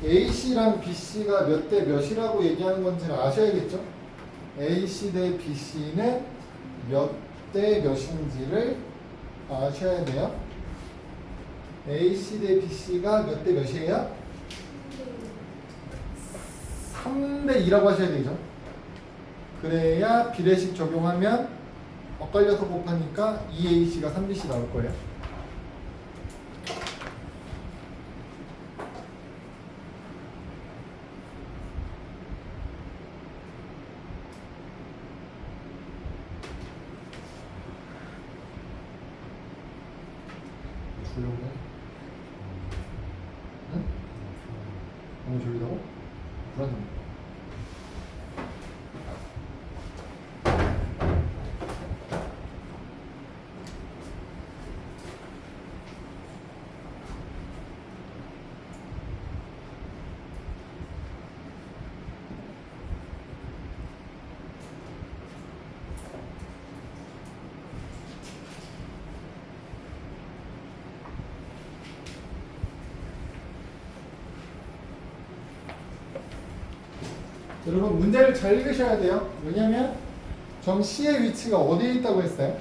AC랑 BC가 몇 대 몇이라고 얘기하는 건지를 아셔야겠죠? AC 대 BC는 몇 대 몇인지를 아셔야 돼요. AC 대 BC가 몇 대 몇이에요? 3대 2라고 하셔야 되죠. 그래야 비례식 적용하면 엇갈려서 곱하니까 2AC가 3BC 나올 거예요. 졸려고 해? 응? 너무 졸리다고? 불안해. 여러분 문제를 잘 읽으셔야 돼요. 왜냐면 점 C의 위치가 어디에 있다고 했어요?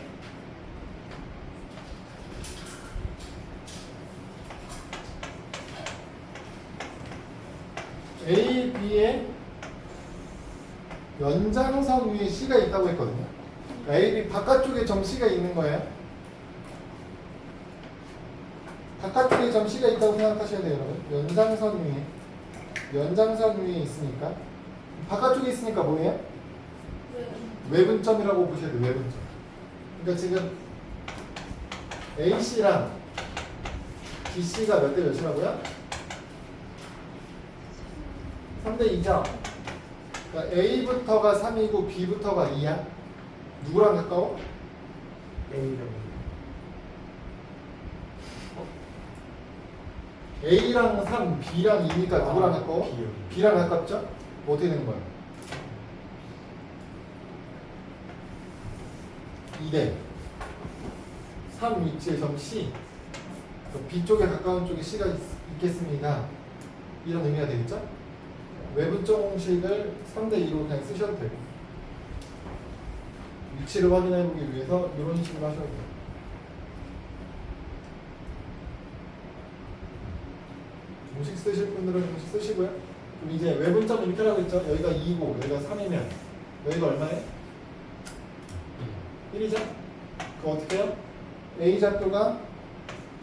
A, B의 연장선 위에 C가 있다고 했거든요. 그러니까 A, B 바깥쪽에 점 C가 있는 거예요. 바깥쪽에 점 C가 있다고 생각하셔야 돼요, 여러분. 연장선 위에 있으니까. 바깥쪽에 있으니까 뭐예요? 외분점이라고 보셔야 돼요. 외분점. 그러니까 지금 AC랑 BC가 몇 대 몇이라고요? 3대 2죠? 그러니까 A부터가 3이고 B부터가 2야. 누구랑 가까워? A랑 3, B랑 2니까 누구랑 가까워? B요. B랑 가깝죠? 어떻게 되는 거야? 2대 3 위치에 점 C B 쪽에 가까운 쪽에 C가 있겠습니다. 이런 의미가 되겠죠? 외분점 공식을 3대2로 그냥 쓰셔도 되고 위치를 확인해 보기 위해서 이런 식으로 하셔도 돼요. 공식 쓰실 분들은 공식 쓰시고요. 그럼 이제 외분점 이렇게 하라고 했죠? 여기가 2고 여기가 3이면 여기가 얼마예요? 1이죠? 그거 어떻게 해요? A좌표가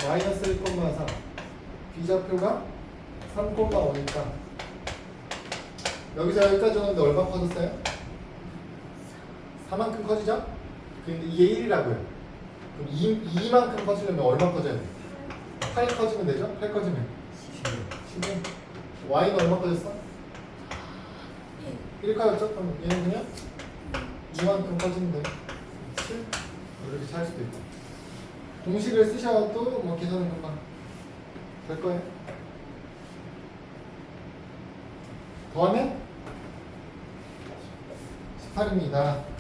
마이너스 1,3 B좌표가 3,5니까 여기서 여기까지 오는데 얼마 커졌어요? 4만큼 커지죠? 근데 이게 1이라고요. 그럼 2만큼 커지려면 얼마 커져야 돼? 8 커지면 되죠? 8 커지면 10. y는 얼마 커졌어? 1 커졌죠? 그럼 얘는 그냥 2만큼 커지면 돼. 7? 이렇게 찾을 수도 있고. 공식을 쓰셔도 뭐 계산은 금방 될 거예요. 더하면 18입니다.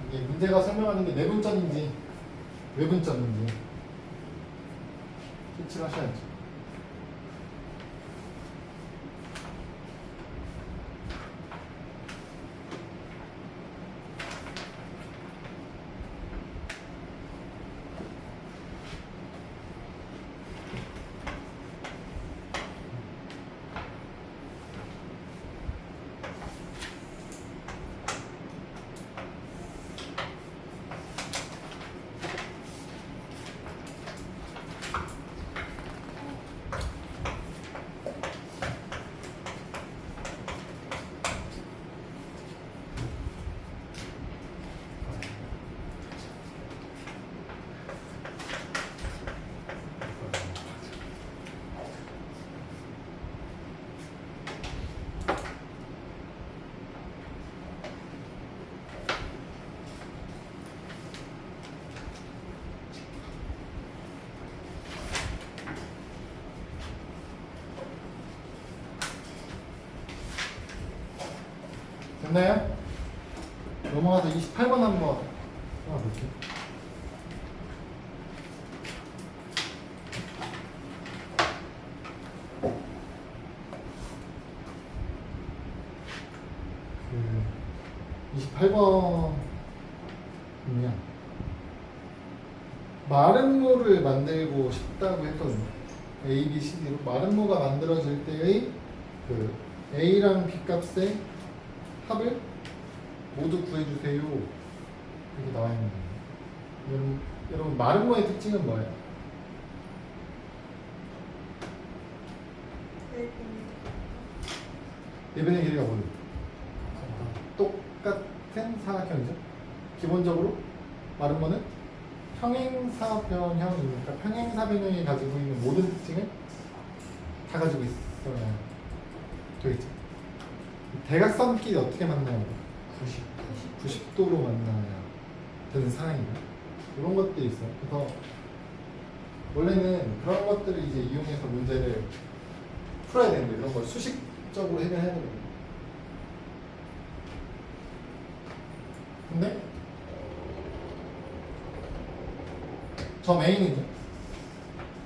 이게 문제가 설명하는 게 내분점인지 외분점인지 캐치를 하셔야죠. 됐나요? 넘어가서 28번 한번 볼게요. 그 28번은요. 마름모를 만들고 싶다고 했거든요. A, B, C, D로 마름모가 만들어질 때의 그 A랑 B 값의 합을 모두 구해주세요. 이렇게 나와 있는 거예요. 여러분 마름모의 특징은 뭐예요? 내변의 길이가 뭐예요? 똑같은 사각형이죠. 기본적으로 마름모는 평행사변형이니까 평행사변형이 가지고 있는 모든 특징을 다 가지고 있어야 되겠죠. 대각선끼리 어떻게 만나요? 90도로 만나야 되는 상황이에요. 이런 것들이 있어요. 그래서 원래는 그런 것들을 이제 이용해서 문제를 풀어야 되는데 이런 걸 수식적으로 해결해야 되거든요. 근데 점 A는요?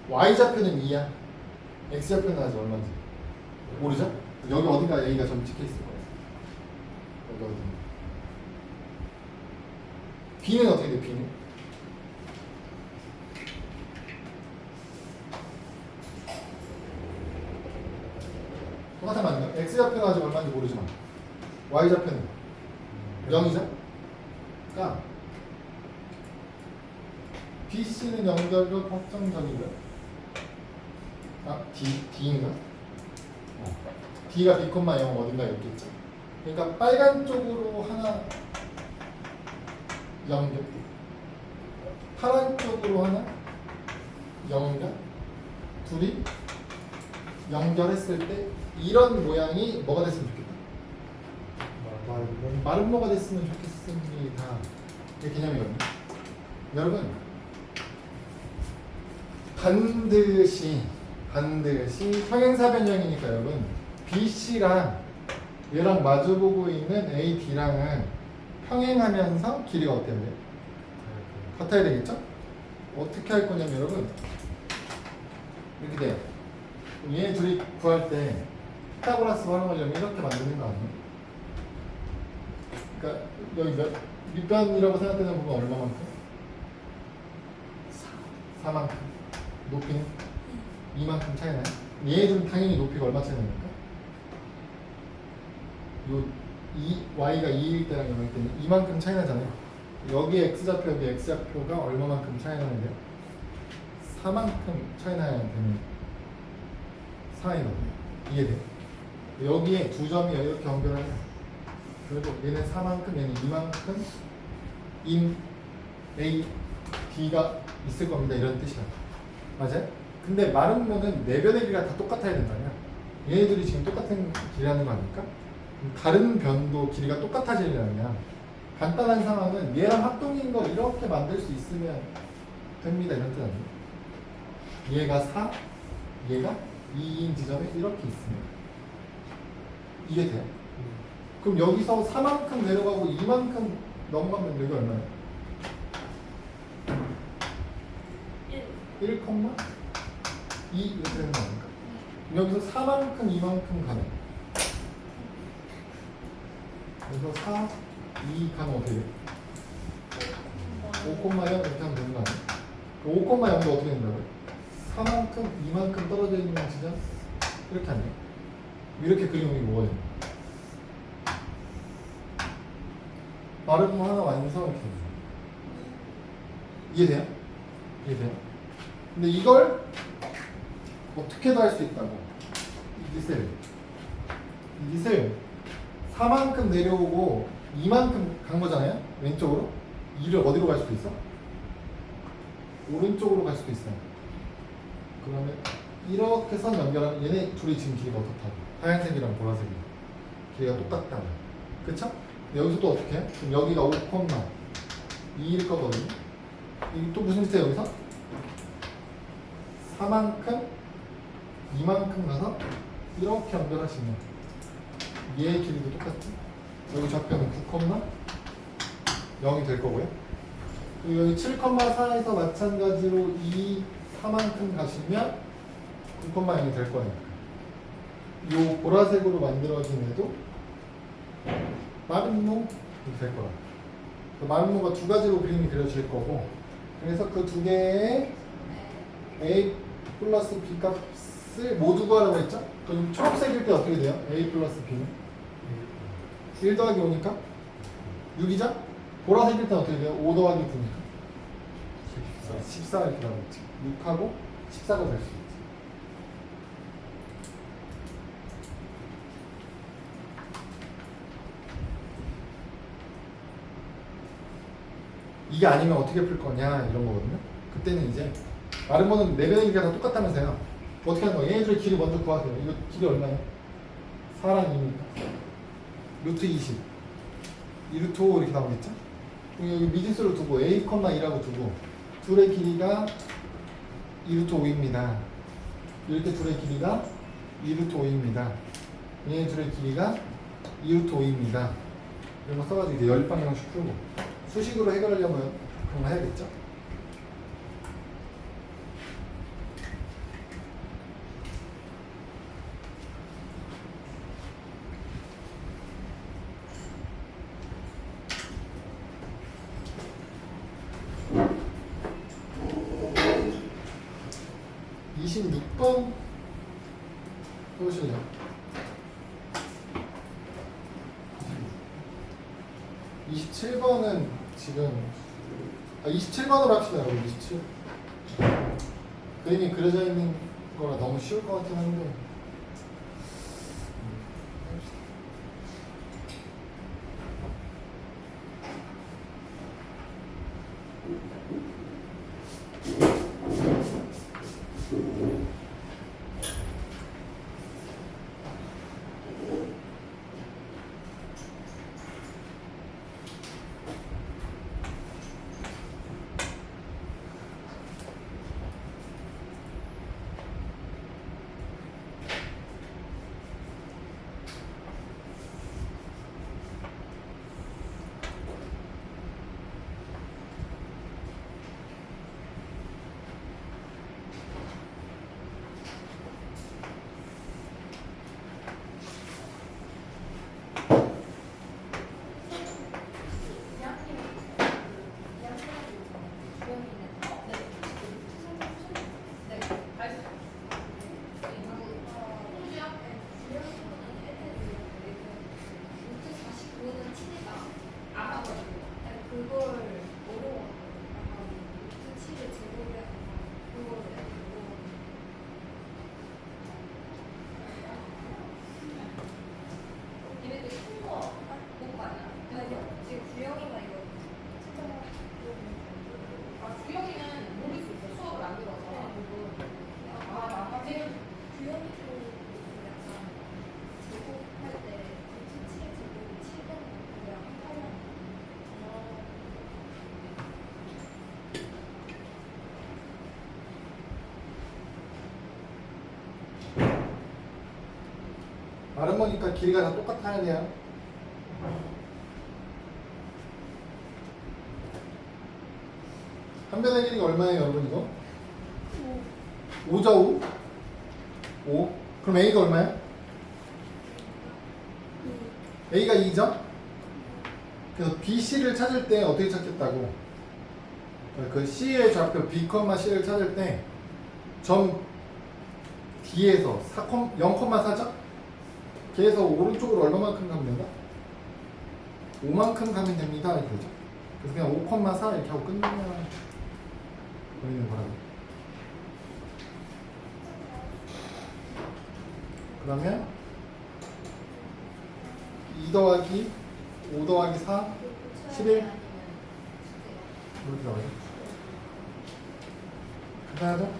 Y좌표는 2야. X좌표는 아직 얼마인지 모르죠? 여기 어딘가 A가 점 찍혀있을 거예요. 여기 어딘가. B는 어떻게 돼? B는? 똑같은 거 아닌가요? X좌표는 아직 얼마인지 모르지만 Y좌표는 0이죠? 그러니까 BC는 연결력 확정적이고요. 아, D인가? D가 B, 0 어딘가에 있겠죠. 그러니까 빨간 쪽으로 하나 연결, 파란 쪽으로 하나 연결, 둘이 연결했을 때 이런 모양이 뭐가 됐으면 좋겠다. 마름모가 됐으면 좋겠습니다. 이게 개념이거든요. 여러분 반드시 평행사변형이니까 여러분 BC랑 얘랑 마주보고 있는 AD랑은 평행하면서 길이가 어때야 돼요? 같아야 되겠죠? 어떻게 할 거냐면 여러분 이렇게 돼요. 얘 둘이 구할 때 피타고라스 활용하려면 이렇게 만드는 거 아니에요? 그러니까 여기 밑변이라고 생각되는 부분 얼마만큼? 4만큼. 높이는 2만큼 차이 나요? 얘들은 당연히 높이가 얼마 차이 납니까? 요 y가 2일 때랑 0일 때는 이만큼 차이 나잖아요. 여기 x좌표, 여기 x좌표가 얼마만큼 차이 나는데요? 4만큼 차이 나야 되는 상황이거든요. 이해돼요? 여기에 두 점이 이렇게 연결하면 그리고 얘는 4만큼 얘는 2만큼 인 A, B가 있을 겁니다. 이런 뜻이야. 맞아요? 근데 마름모는 내변의 길이가 다 똑같아야 된다면 얘네들이 지금 똑같은 길이라는 거 아닙니까? 다른 변도 길이가 똑같아지려면 간단한 상황은 얘랑 합동인 걸 이렇게 만들 수 있으면 됩니다. 이런 뜻 아니에요? 얘가 4, 얘가 2인 지점에 이렇게 있으면 이해돼요? 그럼 여기서 4만큼 내려가고 2만큼 넘어가면 여기 얼마예요? 1, 2 이렇게 되는 거 아닙니까? 여기서 4만큼 2만큼 가네. 그래서 4, 2 가면 어떻게 돼? 5,0 이렇게 하면 되는 거 아니에요? 5,0도 어떻게 된다고요? 4만큼 2만큼 떨어져 있는 지점 이렇게 하네요. 이렇게 그리면 이게 뭐가 됩니까? 마름모 하나 완성을 해요. 이해돼요? 이해돼요? 근데 이걸 어떻게도 할 수 있다고. 이기세요. 4만큼 내려오고 2만큼 간 거잖아요? 왼쪽으로. 2를 어디로 갈 수도 있어? 오른쪽으로 갈 수도 있어요. 그러면 이렇게 선 연결하면 얘네 둘이 지금 길이가 어떻다고? 하얀색이랑 보라색이 길이가 똑같다고. 그쵸? 여기서 또 어떻게 해? 그럼 여기가 5,2일 거거든요. 이게 또 무슨 뜻이에요 여기서? 4만큼 2만큼 가서 이렇게 연결하시면 얘의 길이도 똑같지? 여기 좌표는 9,0이 될 거고요. 그리고 여기 7,4에서 마찬가지로 2, 4만큼 가시면 9,0이 될 거예요. 이 보라색으로 만들어진 애도 마름모 이렇게 될 거라. 마름모가 두 가지로 그림이 그려질 거고, 그래서 그 두 개의 A 플러스 B 값을 모두 구하라고 했죠? 그럼 초록색일 때 어떻게 돼요? A 플러스 B는 1 더하기 5니까 6이죠? 보라색일 때 어떻게 돼요? 5 더하기 9니까 14 이렇게 나오겠지. 6하고 14가 될 수 있지. 이게 아니면 어떻게 풀 거냐 이런 거거든요. 그때는 이제 마름모는 내변의 길이가 다 똑같다면서요. 어떻게 하는 거예요? 얘네들의 길이 먼저 구하세요. 이거 길이 얼마예요? 4랑 2니까 루트 20 2루트 5 이렇게 나오겠죠? 여기 미지수를 두고 A, 2라고 두고 둘의 길이가 2루트 5입니다. 이렇게 둘의 길이가 2루트 5입니다. 얘네 둘의 길이가 2루트 5입니다. 이런 거 써가지고 이제 열방향식 풀고 수식으로 해결하려면 그런 거 해야겠죠? (26번) 해보실래요? 27번은 지금 27번으로 합시다. 여러분 27 그림이 그려져 있는 거라 너무 쉬울 것 같긴 한데 아르모니카 길이가 다 똑같아야 돼요. 한 변의 길이가 얼마예요, 여러분 이거? 5죠, 5? 그럼 A가 얼마야? A가 2죠? 그래서 BC를 찾을 때 어떻게 찾겠다고? 그 C의 좌표 B, C를 찾을 때 점 D에서 0,4죠? 걔에서 오른쪽으로 얼마만큼 가면 된다? 5만큼 가면 됩니다. 이렇게 되죠. 그래서 그냥 5,4 이렇게 하고 끝내면 보이는 거라고. 그러면 2 더하기 5 더하기 4 11 이렇게 나와요. 그다음에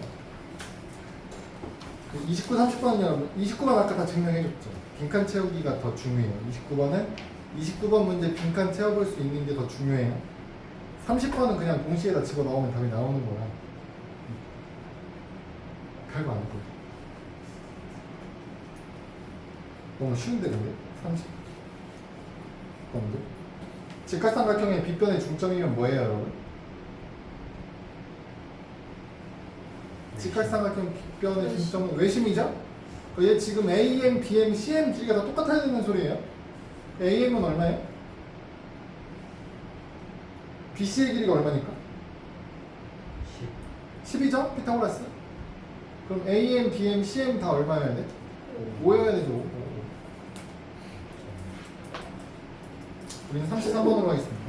29, 30번은 여러분 29번 아까 다 증명해줬죠. 빈칸 채우기가 더 중요해요. 29번은 29번 문제 빈칸 채워볼 수 있는 게 더 중요해요. 30번은 그냥 공식에다 집어넣으면 답이 나오는 거야. 별거 아닐 거야. 너무 쉬운데 근데? 30번도? 직각삼각형의 빗변의 중점이면 뭐예요 여러분? 직각삼각형 빗변의 중점은 외심이죠? 얘 지금 AM, BM, CM 길이가 다 똑같아야 되는 소리예요. AM은 얼마예요? BC의 길이가 얼마니까? 10이죠? 피타고라스. 그럼 AM, BM, CM 다 얼마여야 돼? 5여야 되죠. 5. 우리는 33번으로 하겠습니다.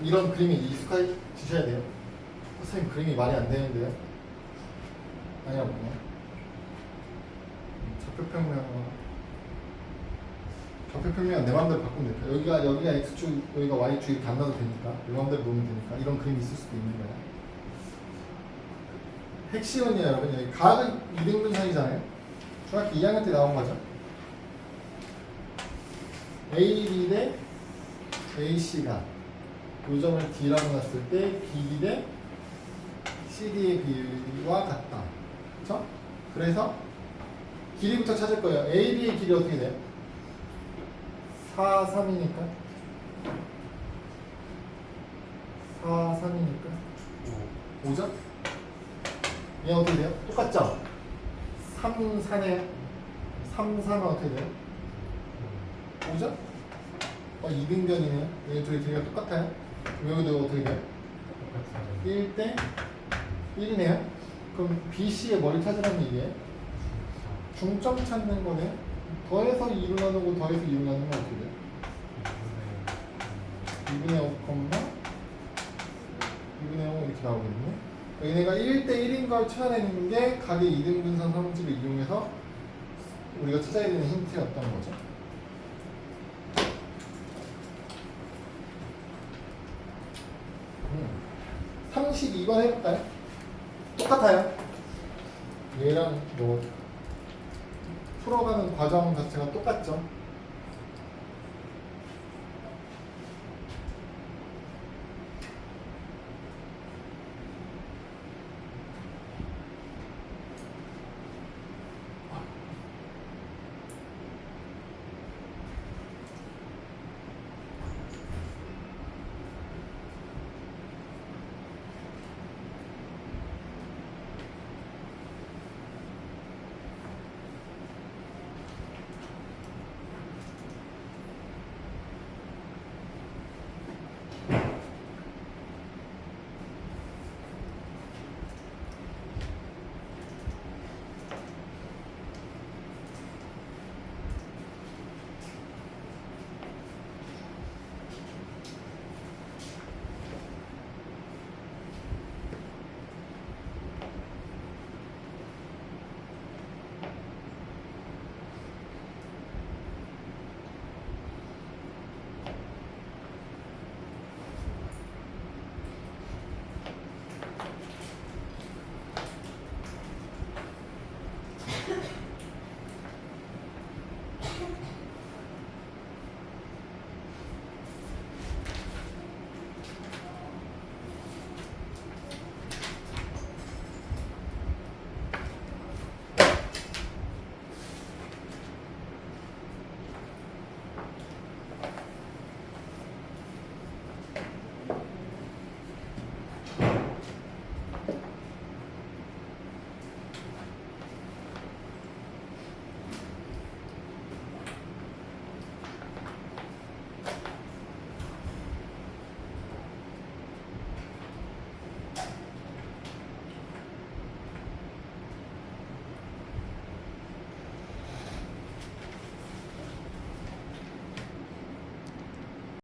이런 그림이 익숙해지셔야 돼요. 선생님 그림이 말이 안 되는데요. 아니라고. 좌표평면 내 마음대로 바꾸면 될까? 여기가 x축, 여기가 y축이 단나도 되니까 내 마음대로 놓으면 되니까 이런 그림이 있을 수도 있는 거야. 핵심은요 여러분, 여기 각은 2등분선이잖아요. 중학교 2학년 때 나온 거죠. AB 대 AC가 요점을 D라고 놨을 때 BD 대 CD의 비율과 같다. 그렇죠? 그래서 길이부터 찾을 거예요. AB의 길이 어떻게 돼요? 4, 3이니까 4, 3이니까 5죠? 얘 어떻게 돼요? 똑같죠? 3, 4네요. 3, 4는 어떻게 돼요? 5죠? 2등변이네요. 얘 둘이 길이가 똑같아요. 여기도 어떻게 돼요? 1대 1이네요. 그럼 BC의 뭐를 찾으라는 얘기예요? 중점 찾는 거네요. 더해서 2로 나누고 더해서 2로 나누면 어떻게 돼요? 2분의 5, 2분의 5 이렇게 나오거든요. 얘네가 1대 1인 걸 찾아내는 게 각의 2등분선 성질을 이용해서 우리가 찾아야 되는 힌트였던 거죠. 32번 해볼까요? 똑같아요. 얘랑 뭐 풀어가는 과정 자체가 똑같죠.